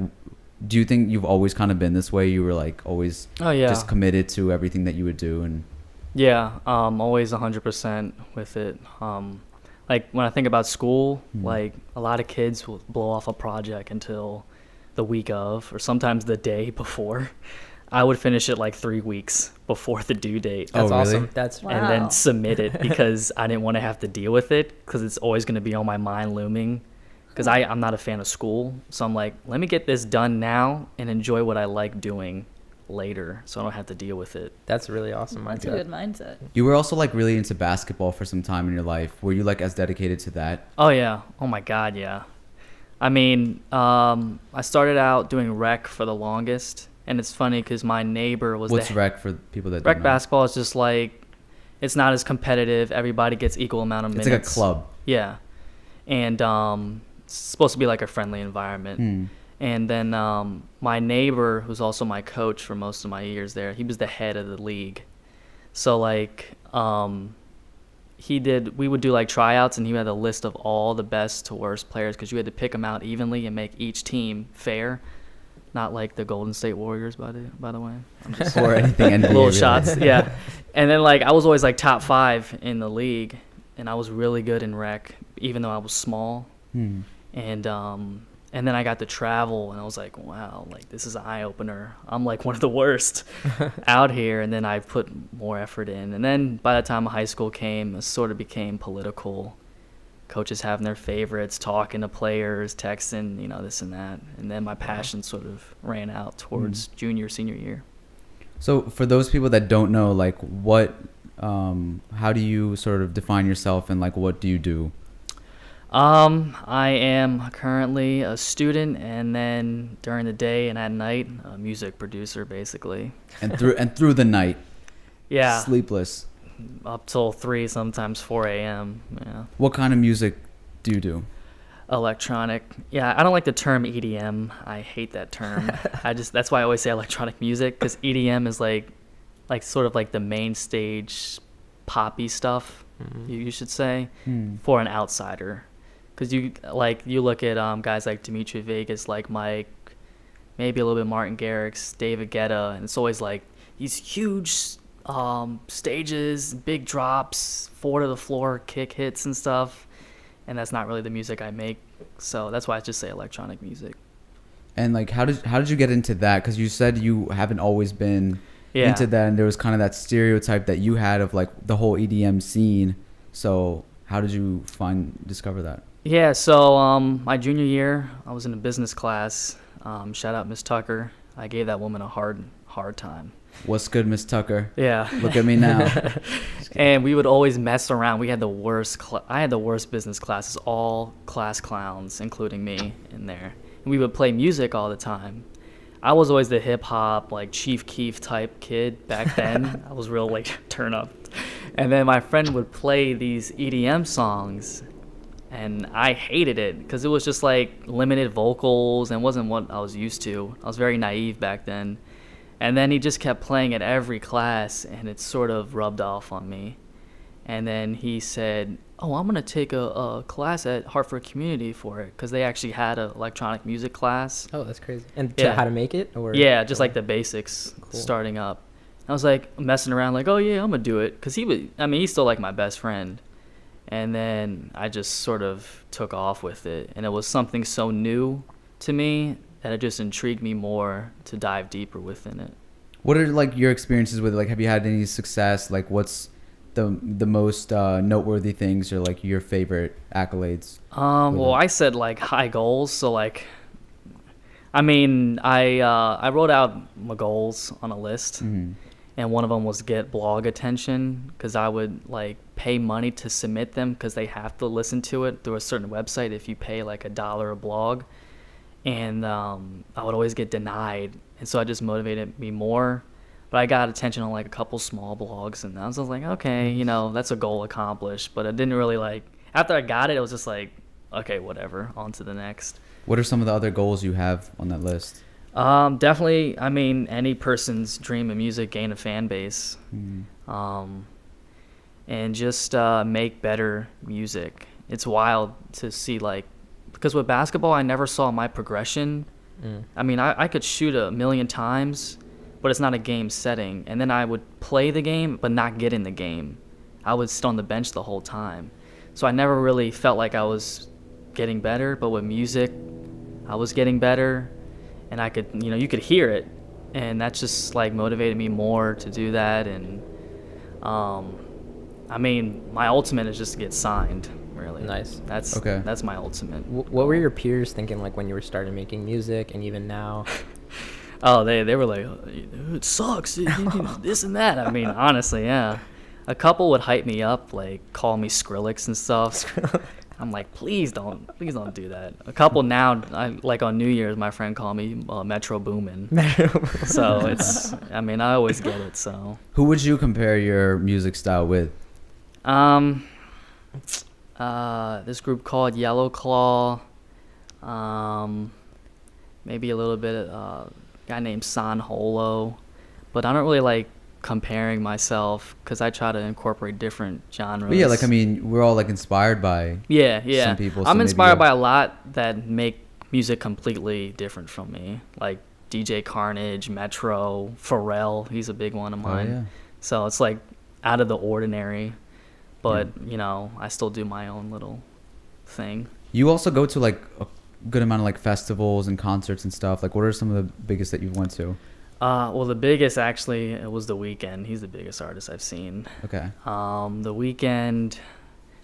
S1: do you think you've always kind of been this way? You were like always just committed to everything that you would do? And
S5: Yeah, always 100% with it. Like, when I think about school, like, a lot of kids will blow off a project until the week of, or sometimes the day before. I would finish it like 3 weeks before the due date.
S3: That's
S1: really?
S3: awesome. That's
S2: Wow.
S5: And then submit it because I didn't want to have to deal with it, because it's always going to be on my mind looming, because I'm not a fan of school. So I'm like, let me get this done now and enjoy what I like doing later, so I don't have to deal with it.
S3: that's really awesome.
S2: That's a
S3: mindset.
S2: good mindset.
S1: you were also like really into basketball for some time in your life. Were you like as dedicated to that?
S5: Oh yeah. Oh my God, yeah. I mean, I started out doing rec for the longest, and it's funny because my neighbor was
S1: What's rec for people that
S5: rec
S1: don't know?
S5: basketball is just like, it's not as competitive. Everybody gets equal amount of
S1: It's
S5: minutes.
S1: like a club.
S5: Yeah, and it's supposed to be like a friendly environment. And then my neighbor, who's also my coach for most of my years there, he was the head of the league. So like, we would do like tryouts, and he had a list of all the best to worst players, because you had to pick them out evenly and make each team fair. Not like the Golden State Warriors, by the way. I'm just
S1: Or anything NBA
S5: little
S1: really.
S5: shots, yeah. And then like, I was always like top 5 in the league, and I was really good in rec, even though I was small. And then I got to travel, and I was like, wow, like, this is an eye-opener. I'm like one of the worst out here. And then I put more effort in. And then by the time high school came, it sort of became political. Coaches having their favorites, talking to players, texting, you know, this and that. And then my passion sort of ran out towards junior, senior year.
S1: So for those people that don't know, like how do you sort of define yourself and like what do you do?
S5: I am currently a student, and then during the day and at night, a music producer, basically.
S1: And through the night,
S5: Yeah,
S1: sleepless.
S5: up till 3, sometimes 4 a.m. Yeah,
S1: What kind of music do you do?
S5: electronic. Yeah, I don't like the term EDM. I hate that term. That's why I always say electronic music, because EDM is like sort of like the main stage poppy stuff. You should say for an outsider. Because you look at guys like Dimitri Vegas, like Mike, maybe a little bit Martin Garrix, David Guetta, and it's always like these huge stages, big drops, 4 to the floor kick hits and stuff, and that's not really the music I make. So that's why I just say electronic music.
S1: And like, how did you get into that? Because you said you haven't always been into that, and there was kind of that stereotype that you had of like the whole EDM scene. So how did you discover that?
S5: Yeah, so my junior year, I was in a business class. Shout out Miss Tucker. I gave that woman a hard time.
S1: What's good, Miss Tucker?
S5: Yeah.
S1: Look at me now.
S5: And we would always mess around. We had the worst. I had the worst business classes. All class clowns, including me, in there. And we would play music all the time. I was always the hip hop, like Chief Keef type kid back then. I was real like turn up. And then my friend would play these EDM songs, and I hated it because it was just like limited vocals and wasn't what I was used to. I was very naive back then. And then he just kept playing at every class, and it sort of rubbed off on me. And then he said, oh, I'm going to take a class at Hartford Community for it, because they actually had an electronic music class.
S3: Oh, that's crazy. And
S5: Yeah.
S3: how to make it? Or
S5: Yeah, just like the basics starting up. I was like messing around like, oh yeah, I'm going to do it. Because he's still like my best friend. And then I just sort of took off with it. And it was something so new to me that it just intrigued me more to dive deeper within it.
S1: What are like your experiences with it? Like, have you had any success? Like, what's the most noteworthy things or like your favorite accolades?
S5: Well, I said like high goals. So like, I wrote out my goals on a list, and one of them was get blog attention, because I would like pay money to submit them, because they have to listen to it through a certain website if you pay like $1 a blog. And I would always get denied, and so it just motivated me more. But I got attention on like a couple small blogs, and I was like, okay, that's a goal accomplished. But I didn't really like, after I got it, it was just like, okay, whatever, on to the next.
S1: What are some of the other goals you have on that list?
S5: Definitely, any person's dream of music, gain a fan base, and just make better music. It's wild to see, like, because with basketball, I never saw my progression. I could shoot 1,000,000 times, but it's not a game setting. And then I would play the game, but not get in the game. I would sit on the bench the whole time. So I never really felt like I was getting better. But with music, I was getting better. And I could, you could hear it. And that just like motivated me more to do that. And my ultimate is just to get signed. Really
S3: Nice.
S5: That's my ultimate.
S3: What were your peers thinking like when you were starting making music, and even now?
S5: Oh, they were like, it sucks, this and that. Honestly, yeah. A couple would hype me up, like call me Skrillex and stuff. I'm like, please don't do that. A couple now, like on New Year's, my friend called me Metro Boomin. So it's, I always get it. So
S1: Who would you compare your music style with?
S5: This group called Yellow Claw, maybe a little bit a guy named San Holo, but I don't really like comparing myself, because I try to incorporate different genres.
S1: But yeah, like we're all like inspired by some people. So
S5: I'm
S1: maybe
S5: inspired by a lot that make music completely different from me, like DJ Carnage, Metro, Pharrell. He's a big one of mine.
S1: yeah.
S5: So it's like out of the ordinary. But, I still do my own little thing.
S1: You also go to like a good amount of like festivals and concerts and stuff. Like, what are some of the biggest that you've went to?
S5: Well, the biggest actually, it was The Weeknd. He's the biggest artist I've seen.
S1: Okay.
S5: The Weeknd.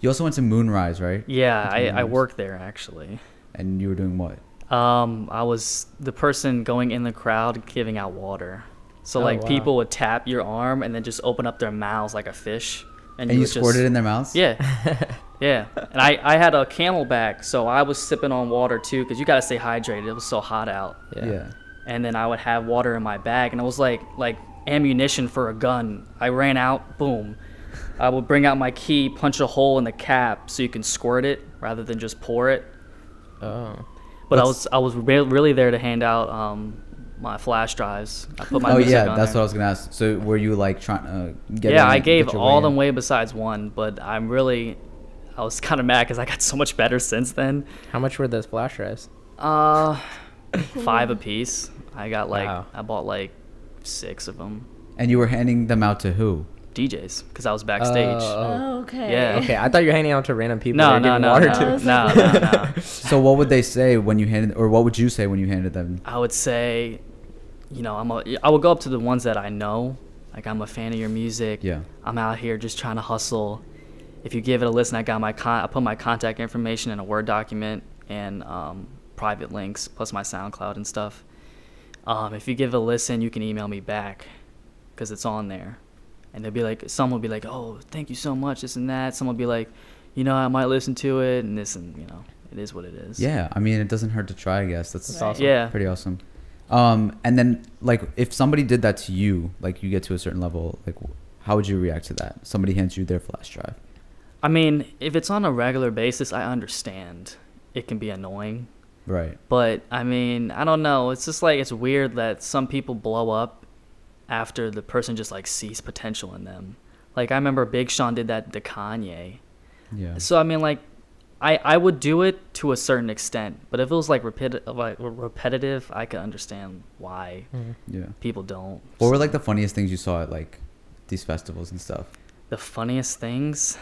S1: You also went to Moonrise, right?
S5: Yeah, I
S1: Moonrise.
S5: worked there actually.
S1: And you were doing what?
S5: I was the person going in the crowd giving out water. So
S3: Oh,
S5: like
S3: wow.
S5: people would tap your arm and then just open up their mouths like a fish.
S1: And you
S5: would
S1: squirted it in their mouths?
S5: Yeah. Yeah. And I had a Camelback, so I was sipping on water too, because you got to stay hydrated. It was so hot out.
S1: Yeah.
S5: And then I would have water in my bag, and it was like ammunition for a gun. I ran out, boom. I would bring out my key, punch a hole in the cap so you can squirt it rather than just pour it.
S3: Oh.
S5: But I was really there to hand out my flash drives. I put my
S1: Oh
S5: music
S1: yeah,
S5: on
S1: that's
S5: there.
S1: what I was gonna ask. So were you like trying to get?
S5: Yeah,
S1: in
S5: I
S1: and
S5: gave
S1: get your
S5: all
S1: way
S5: them
S1: in?
S5: away besides one, but I was kind of mad because I got so much better since then.
S3: How much were those flash drives?
S5: 5 a piece. I got
S3: Wow.
S5: I bought like 6 of them.
S1: And you were handing them out to who?
S5: DJs, because I was backstage.
S2: Oh, okay.
S5: Yeah.
S3: Okay, I thought you were handing out to random people.
S5: No,
S3: that
S5: no,
S3: you're giving
S5: no,
S3: water
S5: no,
S3: to.
S5: no.
S1: So what would they say when you handed, or what would you say when you handed them?
S5: I would say, I would go up to the ones that I know. Like, I'm a fan of your music.
S1: Yeah.
S5: I'm out here just trying to hustle. If you give it a listen, I got I put my contact information in a Word document and private links, plus my SoundCloud and stuff. If you give it a listen, you can email me back because it's on there. And they'll be like, someone will be like, oh, thank you so much, this and that. Someone will be like, I might listen to it, and this, and it is what it is.
S1: Yeah, I mean, it doesn't hurt to try, I guess. That's
S2: Right.
S1: awesome.
S5: Yeah.
S1: Pretty awesome. And then, like, if somebody did that to you, like, you get to a certain level, like, how would you react to that? Somebody hands you their flash drive.
S5: I mean, if it's on a regular basis, I understand. It can be annoying.
S1: Right.
S5: But, I mean, I don't know. It's just like, it's weird that some people blow up after the person just, like, sees potential in them. Like, I remember Big Sean did that to Kanye.
S1: Yeah.
S5: So, I mean, like, I would do it to a certain extent. But if it was, like, repetitive, I could understand why
S1: Yeah.
S5: people don't.
S1: What were, like, the funniest things you saw at, like, these festivals and stuff?
S5: The funniest things?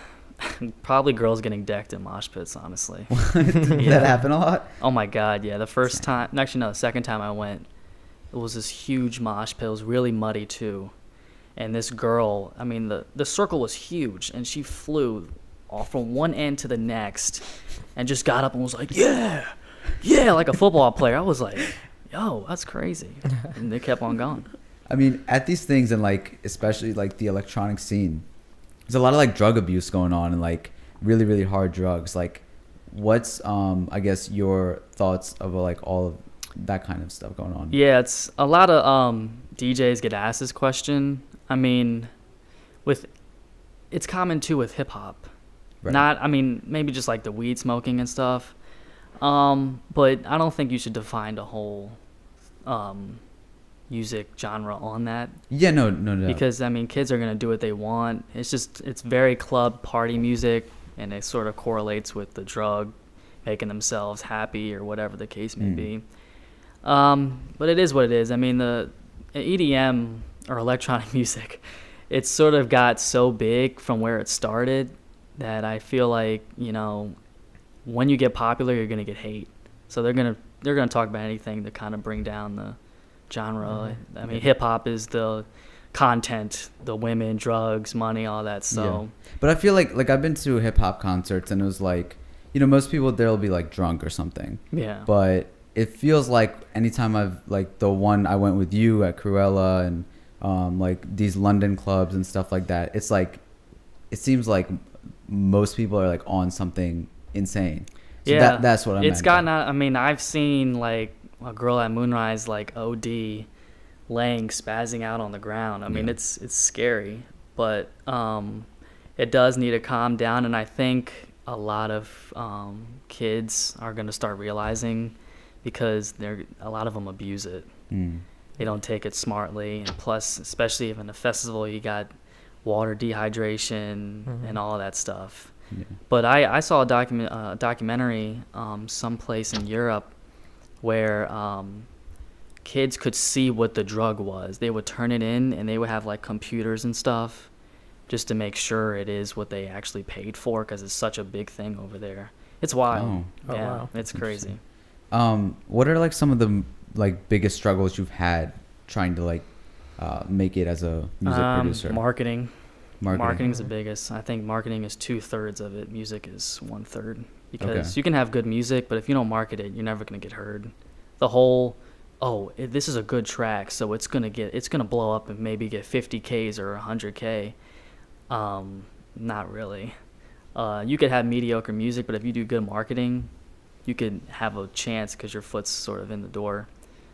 S5: Probably girls getting decked in mosh pits, honestly.
S1: Did that happen a lot?
S5: Oh my God, yeah. The first time, actually no, the second time I went, it was this huge mosh pit. It was really muddy too. And this girl, I mean, the circle was huge, and she flew off from one end to the next and just got up and was like, yeah, like a football player. I was like, yo, that's crazy. And they kept on going.
S1: I mean, at these things, and, like, especially, like, the electronic scene, there's a lot of, like, drug abuse going on, and, like, really, really hard drugs. Like, what's, I guess, your thoughts of, like, all of that kind of stuff going on?
S5: Yeah, it's a lot of DJs get asked this question. I mean, it's common too with hip hop.
S1: Right.
S5: Not, I mean, maybe just like the weed smoking and stuff. But I don't think you should define the whole music genre on that.
S1: Yeah, no.
S5: Because, I mean, kids are going to do what they want. It's very club party music, and it sort of correlates with the drug, making themselves happy or whatever the case may be. But it is what it is. I mean, the EDM or electronic music, it's sort of got so big from where it started that I feel like, when you get popular, you're going to get hate. So they're going to talk about anything to kind of bring down the genre. I mean, hip hop is the content, the women, drugs, money, all that. So,
S1: yeah. But I feel like I've been to hip hop concerts, and it was like, most people there'll be like drunk or something.
S5: yeah.
S1: But it feels like anytime I've, like, the one I went with you at Cruella and like these London clubs and stuff like that, it's like, it seems like most people are, like, on something insane. So
S5: Yeah,
S1: that's what I meant.
S5: It's gotten out. I mean, I've seen like a girl at Moonrise like OD, laying, spazzing out on the ground. I mean, it's scary, but it does need to calm down. And I think a lot of kids are gonna start realizing, because a lot of them abuse it. They don't take it smartly, and plus, especially if in a festival, you got water dehydration and all that stuff.
S1: Yeah.
S5: But I saw a documentary someplace in Europe where kids could see what the drug was. They would turn it in, and they would have, like, computers and stuff just to make sure it is what they actually paid for, because it's such a big thing over there. It's wild.
S3: Oh,
S5: Yeah,
S3: wow.
S5: it's crazy.
S1: What are, like, some of the, like, biggest struggles you've had trying to, like, make it as a music producer?
S5: Marketing.
S1: Marketing.
S5: Marketing's the biggest. I think marketing is 2/3 of it. Music is 1/3. Because
S1: Okay.
S5: you can have good music, but if you don't market it, you're never going to get heard. The whole oh, this is a good track, so it's gonna blow up and maybe get 50Ks or 100K. Not really. You could have mediocre music, but if you do good marketing, you could have a chance because your foot's sort of in the door.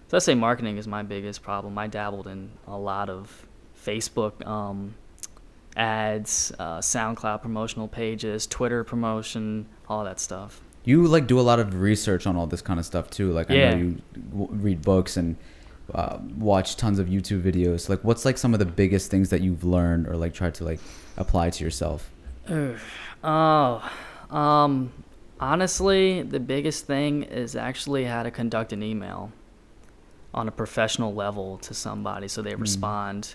S5: So I'd say marketing is my biggest problem. I dabbled in a lot of Facebook ads, SoundCloud promotional pages, Twitter promotion, all that stuff.
S1: You like do a lot of research on all this kind of stuff too. Like I know you read books and watch tons of YouTube videos. Like what's like some of the biggest things that you've learned or like tried to like apply to yourself?
S5: Honestly, the biggest thing is actually how to conduct an email on a professional level to somebody so they respond.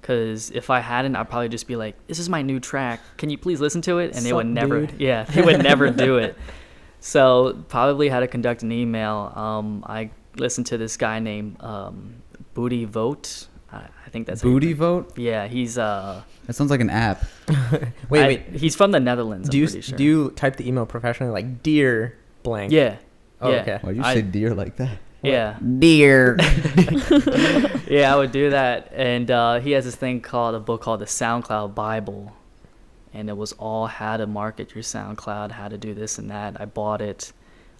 S5: Because if I hadn't, I'd probably just be like, this is my new track. Can you please listen to it? And they would never, they would never do it. So probably how to conduct an email. I listened to this guy named Booty Vote. I think that's
S1: Booty Vote?
S5: Yeah, he's
S1: that sounds like an app.
S3: Wait.
S5: He's from the Netherlands.
S3: Do you type the email professionally, like dear blank?
S5: Yeah.
S3: Oh,
S5: yeah.
S3: okay.
S1: Why'd you say dear like that?
S5: Yeah.
S1: Dear.
S5: Yeah, I would do that. And he has this thing a book called the SoundCloud Bible. And it was all how to market your SoundCloud, how to do this and that. I bought it.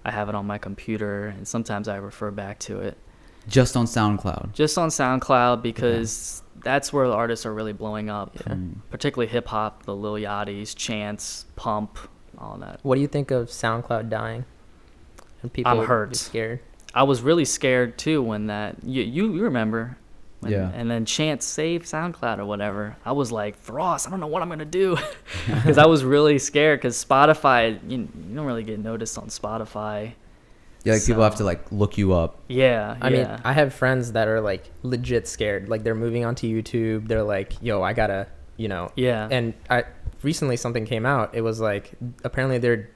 S5: I have it on my computer, and sometimes I refer back to it.
S1: Just on SoundCloud?
S5: Just on SoundCloud, because that's where the artists are really blowing up. Yeah. Particularly hip-hop, the Lil Yachty's, Chance, Pump, all that.
S3: What do you think of SoundCloud dying? And people
S5: I'm hurt.
S3: Scared.
S5: I was really scared, too, when that... You remember... And then Chance saved SoundCloud or whatever. I was like, Ross, I don't know what I'm going to do. Because I was really scared because Spotify, you don't really get noticed on Spotify.
S1: Yeah, like people have to like look you up.
S5: Yeah.
S3: I mean, I have friends that are like legit scared. Like they're moving onto YouTube. They're like, yo, I got to,
S5: Yeah.
S3: And recently something came out. It was like, apparently they're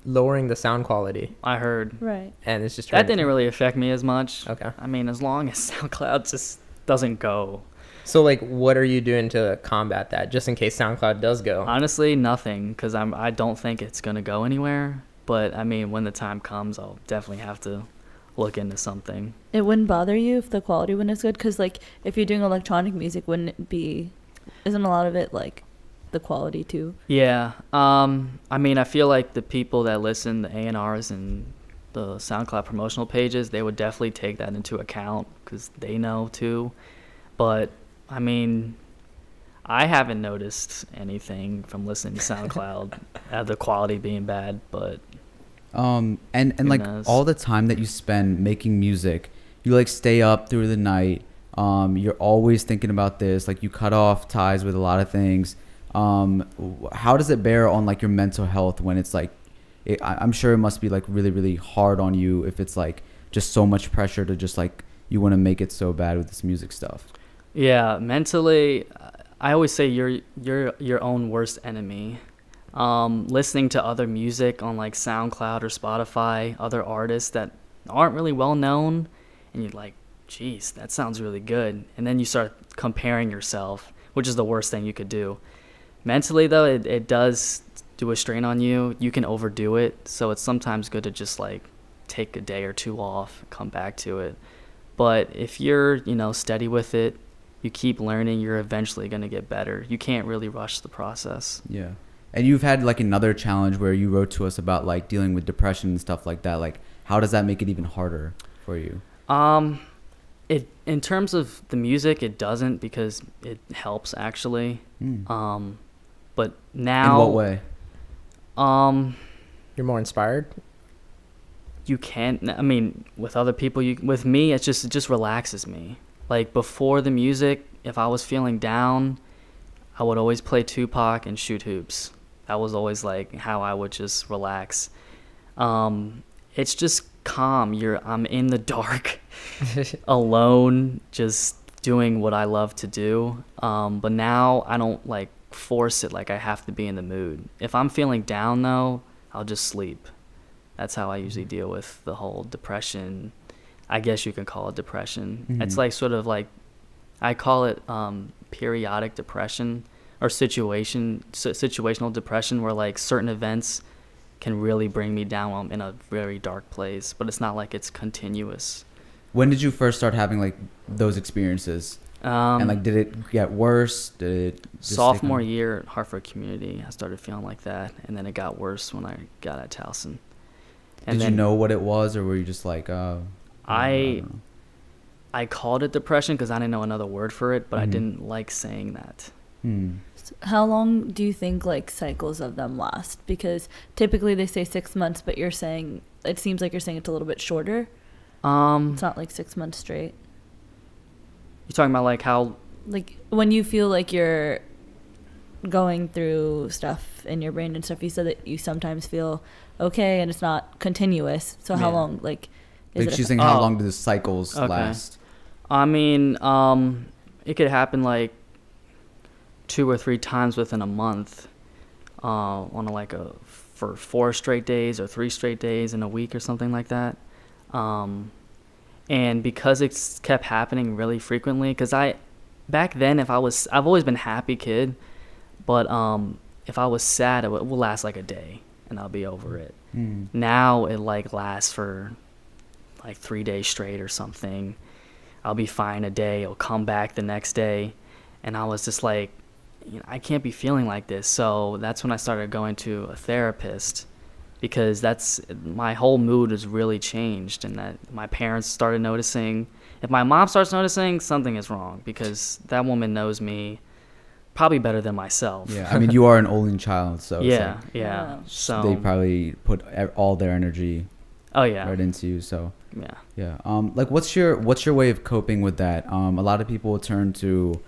S3: lowering the sound quality.
S5: I heard.
S2: Right.
S3: And it's just...
S5: That didn't really affect me as much.
S3: Okay.
S5: I mean, as long as SoundCloud just... doesn't go.
S3: So like what are you doing to combat that just in case SoundCloud does go?
S5: Honestly, nothing, because I don't think it's gonna go anywhere, but I mean when the time comes I'll definitely have to look into something.
S2: It wouldn't bother you if the quality wasn't as good, because like if you're doing electronic music, isn't a lot of it like the quality too?
S5: Yeah. I mean I feel like the people that listen, the A&Rs and the SoundCloud promotional pages, they would definitely take that into account because they know too. But I mean, I haven't noticed anything from listening to SoundCloud the quality being bad, but
S1: and like
S5: knows?
S1: all the time that you spend making music, you like stay up through the night. You're always thinking about this, like you cut off ties with a lot of things. How does it bear on like your mental health when it's like I'm sure it must be like really, really hard on you if it's like just so much pressure to just like you want to make it so bad with this music stuff.
S5: Yeah, mentally, I always say you're your own worst enemy. Listening to other music on like SoundCloud or Spotify, other artists that aren't really well known, and you're like, geez, that sounds really good. And then you start comparing yourself, which is the worst thing you could do. Mentally, though, it does do a strain on you. You can overdo it, so it's sometimes good to just like take a day or two off, come back to it. But if you're steady with it, you keep learning, you're eventually going to get better. You can't really rush the process.
S1: Yeah. And you've had like another challenge where you wrote to us about like dealing with depression and stuff like that. Like how does that make it even harder for you?
S5: It in terms of the music, it doesn't, because it helps actually. But now,
S1: in what way?
S3: You're more inspired?
S5: You can't, I mean, with other people, with me, it just relaxes me. Like before the music, if I was feeling down, I would always play Tupac and shoot hoops. That was always like how I would just relax. It's just calm. I'm in the dark, alone, just doing what I love to do. But now I don't like force it like I have to be in the mood. If I'm feeling down though, I'll just sleep. That's how I usually deal with the whole depression. I guess you can call it depression. Mm-hmm. It's like sort of like, I call it periodic depression or situational depression, where like certain events can really bring me down while I'm in a very dark place, but it's not like it's continuous.
S1: When did you first start having like those experiences? And like, did it get worse? Did it just
S5: Sophomore year at Hartford Community, I started feeling like that, and then it got worse when I got at Towson. And
S1: did you know what it was, or were you just like,
S5: I called it depression because I didn't know another word for it, but I didn't like saying that.
S2: So how long do you think like cycles of them last? Because typically they say 6 months, but you're saying it seems like you're saying it's a little bit shorter. It's not like 6 months straight.
S5: You're talking about like how,
S2: like when you feel like you're going through stuff in your brain and stuff. You said that you sometimes feel okay and it's not continuous. So how long, like?
S1: Like she's saying, how long do the cycles last?
S5: I mean, it could happen like 2 or 3 times within a month, on for 4 straight days or 3 straight days in a week or something like that. And because it's kept happening really frequently, because back then, I've always been a happy kid, but if I was sad, it will last like a day and I'll be over it. Now it like lasts for like 3 days straight or something. I'll be fine a day, it'll come back the next day, and I was just like, I can't be feeling like this. So that's when I started going to a therapist, because my whole mood has really changed, and that my parents started noticing. If my mom starts noticing, something is wrong, because that woman knows me probably better than myself.
S1: Yeah, I mean, you are an only child, so
S5: yeah,
S1: it's like,
S5: yeah. So
S1: they probably put all their energy right into you. So yeah. Like, what's your way of coping with that? A lot of people turn to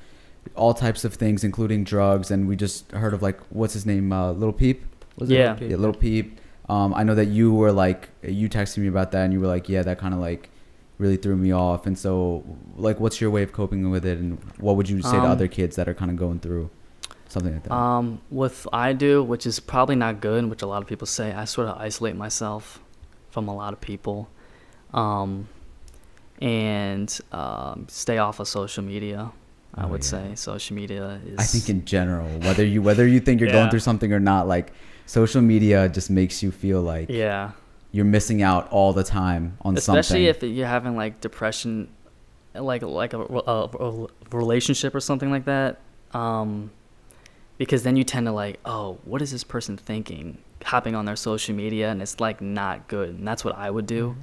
S1: all types of things, including drugs, and we just heard of like, what's his name, Little Peep? Was it
S5: Yeah.
S1: Little Peep? Yeah, Little Peep. I know that you were like, you texted me about that, and you were like, yeah, that kind of like really threw me off. And so, like, what's your way of coping with it, and what would you say to other kids that are kind of going through something like that?
S5: What I do, which is probably not good, which a lot of people say, I sort of isolate myself from a lot of people, and stay off of social media. I would say social media is,
S1: I think in general, whether you think you're going through something or not, like, social media just makes you feel like you're missing out all the time on something.
S5: Especially if you're having like depression, like a relationship or something like that. Because then you tend to like, oh, what is this person thinking? Hopping on their social media, and it's like not good. And that's what I would do.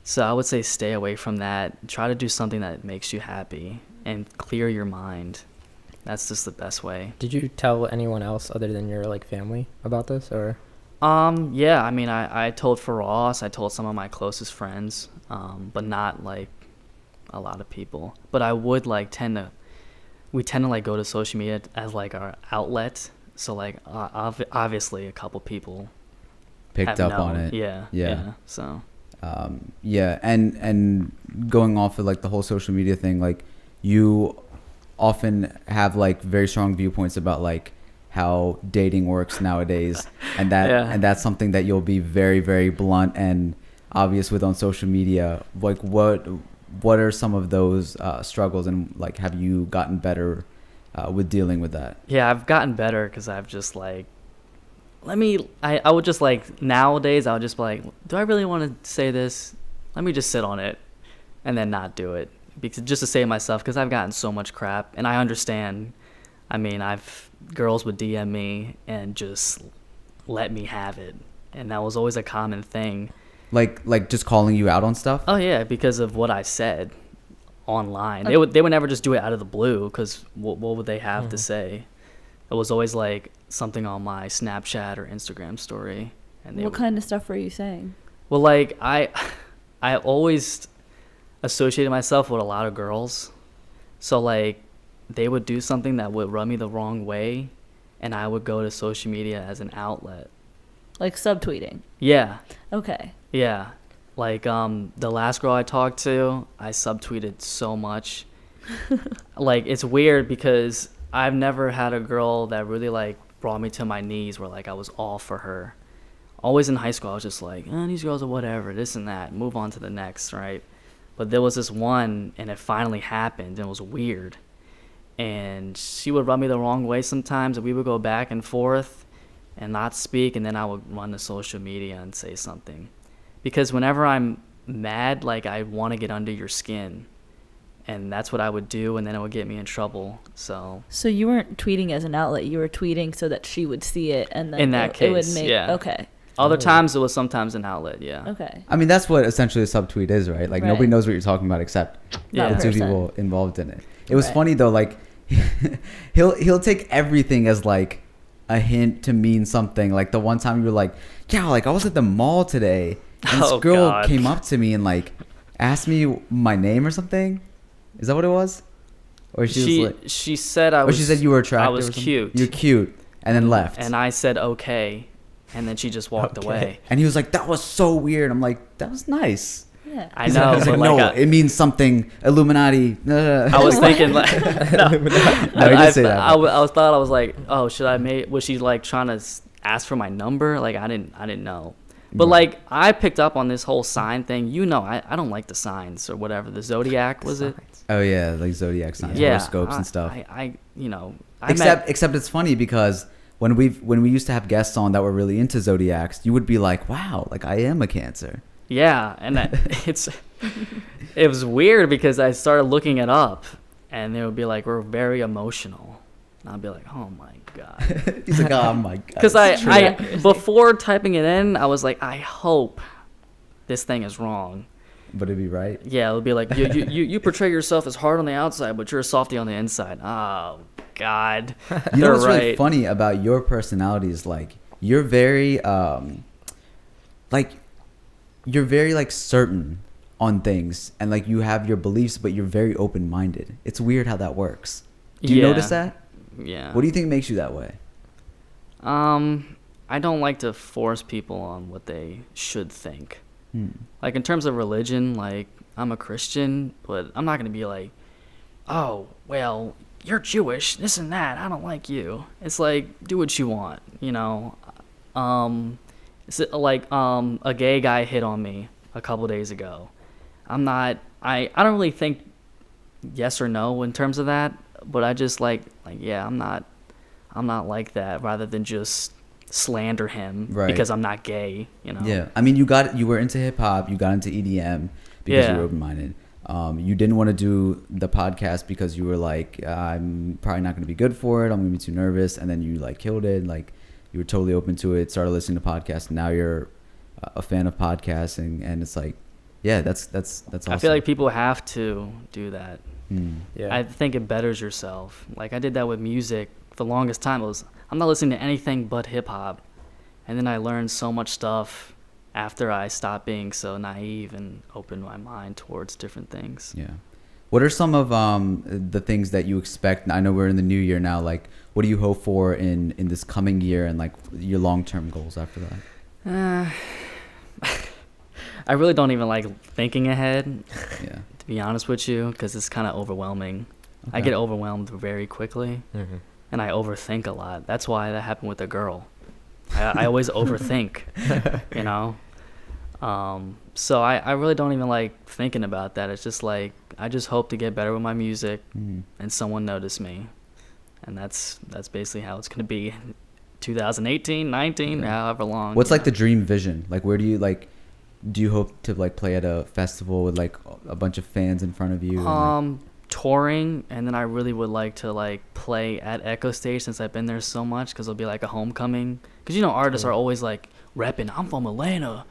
S5: So I would say stay away from that. Try to do something that makes you happy and clear your mind. That's just the best way.
S3: Did you tell anyone else other than your like family about this, or?
S5: Yeah, I mean, I told FARAS, I told some of my closest friends, but not like a lot of people. But I would like we tend to like go to social media as like our outlet. So like obviously a couple people
S1: picked up on it.
S5: Yeah. So.
S1: And going off of like the whole social media thing, like, you often have like very strong viewpoints about like how dating works nowadays, and that's something that you'll be very, very blunt and obvious with on social media. Like, what are some of those struggles, and like, have you gotten better with dealing with that?
S5: Yeah, I've gotten better, because I've just like, I would just like, nowadays I would just be like, do I really want to say this? Let me just sit on it and then not do it, because just to save myself, because I've gotten so much crap, and I understand. I mean, girls would DM me and just let me have it, and that was always a common thing. Like just calling you out on stuff? Oh yeah, because of what I said online. They would never just do it out of the blue, because what would they have to say? It was always like something on my Snapchat or Instagram story. And
S2: what kind of stuff were you saying?
S5: Well, like I always associated myself with a lot of girls, so like they would do something that would rub me the wrong way, and I would go to social media as an outlet.
S2: Like subtweeting?
S5: Yeah.
S2: Okay.
S5: Yeah. Like the last girl I talked to, I subtweeted so much. Like, it's weird, because I've never had a girl that really like brought me to my knees, where like I was all for her. Always in high school, I was just like, these girls are whatever, this and that, move on to the next, right? But there was this one, and it finally happened, and it was weird. And she would rub me the wrong way sometimes, and we would go back and forth and not speak, and then I would run to social media and say something. Because whenever I'm mad, like I want to get under your skin. And that's what I would do, and then it would get me in trouble. So
S2: you weren't tweeting as an outlet. You were tweeting so that she would see it, and then
S5: in that
S2: it would
S5: case,
S2: make
S5: yeah.
S2: Okay.
S5: Other times it was sometimes an outlet, yeah.
S2: Okay.
S1: I mean, that's what essentially a subtweet is, right? Like, nobody
S2: Right.
S1: knows what you're talking about except
S5: Yeah.
S1: the two
S2: person.
S1: people involved in it. It was
S2: Right.
S1: funny though, like he'll take everything as like a hint to mean something. Like the one time you were like, yeah, like I was at the mall today, and this
S5: Oh,
S1: girl
S5: God.
S1: came up to me and like asked me my name or something. Is that what it was? Or she was like,
S5: She said I was.
S1: or she said you were attractive.
S5: I was
S1: or something?
S5: cute.
S1: You're cute, and then left.
S5: And I said okay, and then she just walked
S3: Okay.
S5: away.
S1: And he was like, that was so weird. I'm like, that was nice.
S2: Yeah.
S5: I
S1: He's
S5: know,
S1: like,
S5: but
S1: no,
S5: like
S1: it means something Illuminati.
S5: I was thinking like,
S1: No, he didn't say that.
S5: I was like, oh, should I make? Was she like trying to ask for my number? Like I didn't know. But
S1: Right.
S5: like I picked up on this whole sign thing. You know, I don't like the signs or whatever. The zodiac was it?
S1: Oh yeah, like zodiac signs,
S5: Yeah,
S1: horoscopes and stuff.
S5: I
S1: Except it's funny because when we used to have guests on that were really into zodiacs, you would be like, wow, like I am a Cancer.
S5: Yeah, and it was weird because I started looking it up, and they would be like, "We're very emotional," and I'd be like, "Oh my god,"
S1: He's like, oh my god.
S5: because
S1: it's true.
S5: I before typing it in, I was like, "I hope this thing is wrong."
S1: But it'd be right.
S5: Yeah, it would be like, "You portray yourself as hard on the outside, but you're softy on the inside." Oh God,
S1: You know
S5: they're
S1: what's really
S5: right.
S1: funny about your personality is like you're very like certain on things, and like you have your beliefs, but you're very open minded. It's weird how that works. Do you
S5: Yeah.
S1: notice that?
S5: Yeah.
S1: What do you think makes you that way?
S5: I don't like to force people on what they should think. Like in terms of religion, like I'm a Christian, but I'm not gonna be like, oh well, you're Jewish, this and that. I don't like you. It's like do what you want, you know. Like a gay guy hit on me a couple days ago. I don't really think yes or no in terms of that, but I just like yeah, I'm not like that, rather than just slander him
S1: Right.
S5: because I'm not gay, you know.
S1: Yeah, I mean, you were into hip hop, you got into EDM because you
S5: Yeah.
S1: were open minded. You didn't want to do the podcast because you were like, I'm probably not going to be good for it. I'm going to be too nervous, and then you like killed it. Like you were totally open to it. Started listening to podcasts. And now you're a fan of podcasting, and it's like, yeah, that's awesome.
S5: I feel like people have to do that.
S3: Yeah.
S5: I think it betters yourself. Like I did that with music for the longest time. I'm not listening to anything but hip hop, and then I learned so much stuff after I stopped being so naive and opened my mind towards different things.
S1: Yeah. What are some of the things that you expect? I know we're in the new year now. Like, what do you hope for in this coming year, and like your long-term goals after that?
S5: I really don't even like thinking ahead,
S1: Yeah.
S5: to be honest with you, because it's kind of overwhelming. I
S1: Okay.
S5: get overwhelmed very quickly, and I overthink a lot. That's why that happened with a girl. I always overthink, you know? So I really don't even like thinking about that. It's just like, I just hope to get better with my music and someone notice me. And that's basically how it's going to be 2018, 19, however long.
S1: What's
S5: you
S1: like
S5: know?
S1: the dream vision? Like, where do you hope to like play at a festival with like a bunch of fans in front of you? And, like,
S5: Touring, and then I really would like to like play at Echo Stage since I've been there so much, because it'll be like a homecoming. Because you know, artists are always like repping, I'm from Atlanta,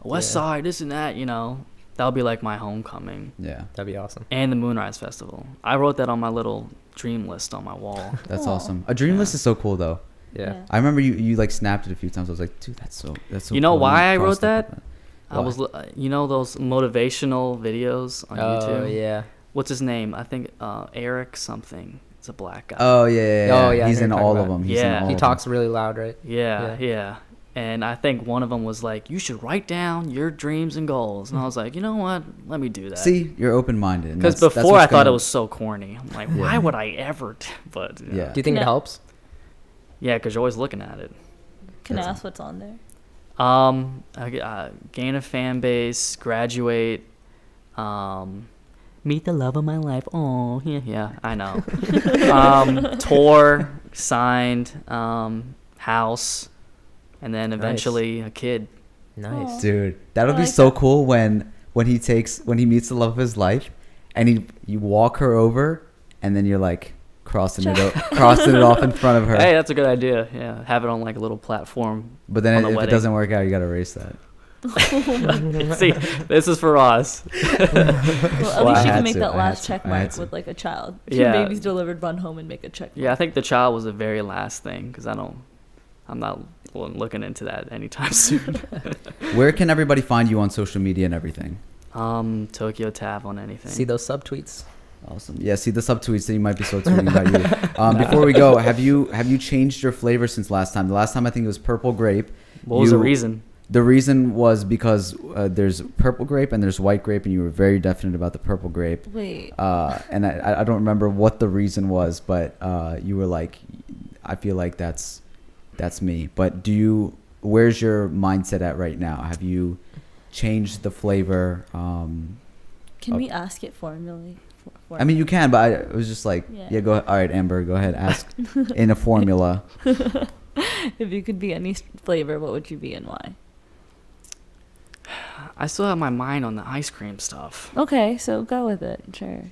S5: West Side, this and that, you know. That'll be like my homecoming.
S1: yeah,
S3: That'd be awesome.
S5: And the Moonrise Festival. I wrote that on my little dream list on my wall.
S1: that's
S2: Aw.
S1: awesome. A dream list is so cool though.
S3: Yeah.
S1: I remember you like snapped it a few times. I was like, dude, that's so
S5: You know
S1: cool.
S5: why I
S1: crossed
S5: wrote
S1: up
S5: that?
S1: with
S5: I was, you know, those motivational videos on YouTube.
S3: Oh yeah.
S5: What's his name? I think Eric something. It's a black guy.
S1: Oh yeah.
S3: Oh, yeah, I
S1: He's
S3: know
S1: in
S3: you're talking
S1: all of
S3: about.
S1: them. He's
S5: Yeah.
S1: in all
S3: He
S1: of
S3: talks
S1: them.
S3: really loud, right?
S5: Yeah. And I think one of them was like, you should write down your dreams and goals. And I was like, you know what? Let me do that.
S1: See, you're open minded.
S5: Because before I thought it was so corny. I'm like, why would I ever? But you know.
S1: Yeah.
S3: Do you think it
S2: No.
S3: helps?
S5: Yeah, because you're always looking at it.
S2: Can I
S1: That's-
S2: ask what's on there?
S5: Gain a fan base, graduate, meet the love of my life. Oh, yeah, I know. Tour, signed, house, and then eventually a kid.
S3: Nice.
S1: Dude, that'll
S2: I
S1: be
S2: like
S1: so
S2: that.
S1: cool when when he meets the love of his life, and you walk her over, and then you're like crossing it off in front of her.
S5: Hey, that's a good idea. Yeah, have it on like a little platform.
S1: But then
S5: on
S1: if
S5: the
S1: it doesn't work out, you gotta erase that.
S5: See, this is for us.
S2: Well, at least you can make that last check
S1: I had
S2: mark
S1: to.
S2: with like a child.
S5: Yeah.
S2: Two babies delivered, run home and make a check mark.
S5: Yeah, I think the child was the very last thing because I'm not looking into that anytime soon.
S1: Where can everybody find you on social media and everything?
S5: Tokyo Tav on anything.
S3: See those subtweets?
S1: Awesome. Yeah, see the subtweets that you might be so tweeting about you. Before we go, have you changed your flavor since last time? The last time I think it was purple grape.
S5: What was the reason?
S1: The reason was because there's purple grape and there's white grape, and you were very definite about the purple grape.
S2: Wait.
S1: And I don't remember what the reason was, but you were like, I feel like that's me. But where's your mindset at right now? Have you changed the flavor?
S2: Can we ask it formally?
S1: I mean, you can, but it was just like,
S2: Yeah.
S1: yeah, go ahead. All right, Amber, go ahead. Ask in a formula.
S2: If you could be any flavor, what would you be and why?
S5: I still have my mind on the ice cream stuff.
S2: Okay, so go with it. Sure.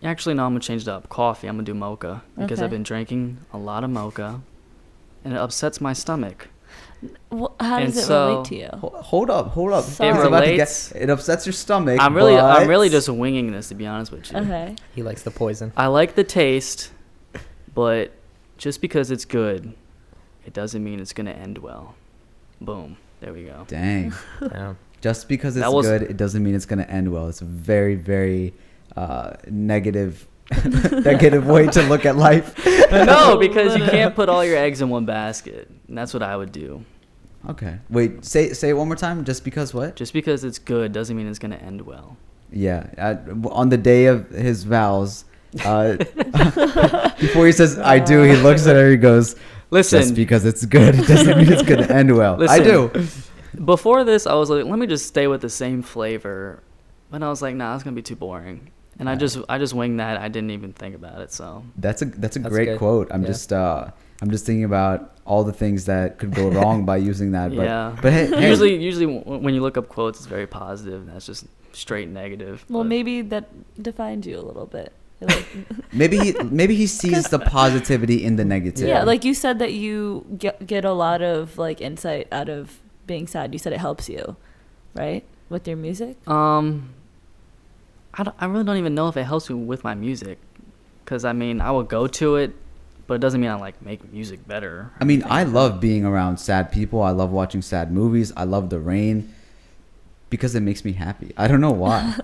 S5: Actually, no, I'm gonna change it up. Coffee. I'm gonna do mocha because
S2: Okay.
S5: I've been drinking a lot of mocha, and it upsets my stomach.
S2: Well, how
S5: And
S2: does it
S5: so-
S2: relate to you?
S1: Hold up.
S2: Sorry.
S1: It's about to
S5: relates-
S1: it upsets your stomach.
S5: I'm really just winging this, to be honest with you.
S2: Okay.
S3: He likes the poison.
S5: I like the taste, but just because it's good, it doesn't mean it's gonna end well. Boom. There we go.
S1: Dang.
S3: Yeah.
S1: Just because it's
S5: That was-
S1: good, it doesn't mean it's going to end well. It's a very, very negative way to look at life.
S5: No, because you can't put all your eggs in one basket. And that's what I would do.
S1: Okay. Wait, say it one more time. Just because what?
S5: Just because it's good doesn't mean it's gonna end well.
S1: Yeah. On the day of his vows, before he says "I do," he looks at her. He goes,
S5: Listen,
S1: "Just because it's good, it doesn't mean it's going to end well."
S5: Listen.
S1: I do.
S5: before this, I was like, let me just stay with the same flavor. But I was like, nah, it's gonna be too boring. And I just winged that. I didn't even think about it. So
S1: That's a great
S3: good.
S1: quote. I'm
S3: Yeah.
S1: just thinking about all the things that could go wrong by using that. But,
S5: yeah.
S1: But hey,
S5: Usually when you look up quotes, it's very positive. That's just straight negative.
S2: Well,
S5: but-
S2: maybe that defined you a little bit. Like,
S1: maybe he sees the positivity in the negativity.
S2: yeah, like you said that you get a lot of like insight out of being sad. You said it helps you, right, with your music.
S5: I really don't even know if it helps me with my music, because I mean I would go to it, but it doesn't mean I like make music better.
S1: I mean, I love being around sad people. I love watching sad movies. I love the rain because it makes me happy. I don't know why.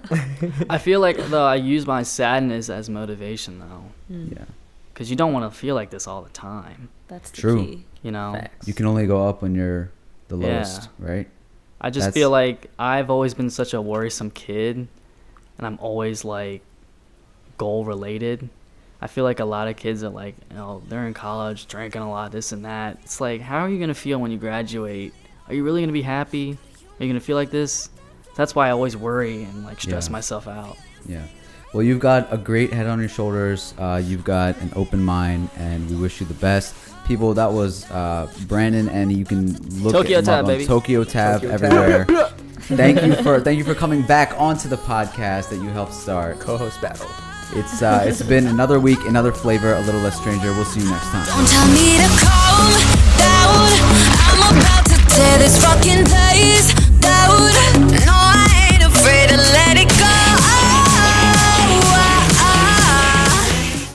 S5: I feel like though I use my sadness as motivation though,
S1: Yeah.
S5: because you don't want to feel like this all the time.
S2: That's the
S1: True.
S2: key.
S5: You know,
S3: Facts.
S1: You can only go up when you're the
S5: Yeah.
S1: lowest, right?
S5: I just
S1: That's-
S5: feel like I've always been such a worrisome kid, and I'm always like goal related. I feel like a lot of kids are like, you know, they're in college, drinking a lot, this and that. It's like, how are you gonna feel when you graduate? Are you really gonna be happy? Are you gonna feel like this? That's why I always worry and like stress
S1: Yeah.
S5: myself out.
S1: Yeah. Well, you've got a great head on your shoulders. You've got an open mind, and we wish you the best. People, that was Brandon, and you can look
S5: Tokyo
S1: him
S5: Tab,
S1: up on
S5: baby.
S1: Tokyo Tab
S3: Tokyo Tab.
S1: everywhere. Thank you for coming back onto the podcast that you helped start.
S3: Co-host battle.
S1: It's been another week, another flavor, a little less stranger. We'll see you next time.
S6: Don't tell me to calm down. I'm about to tear this fucking place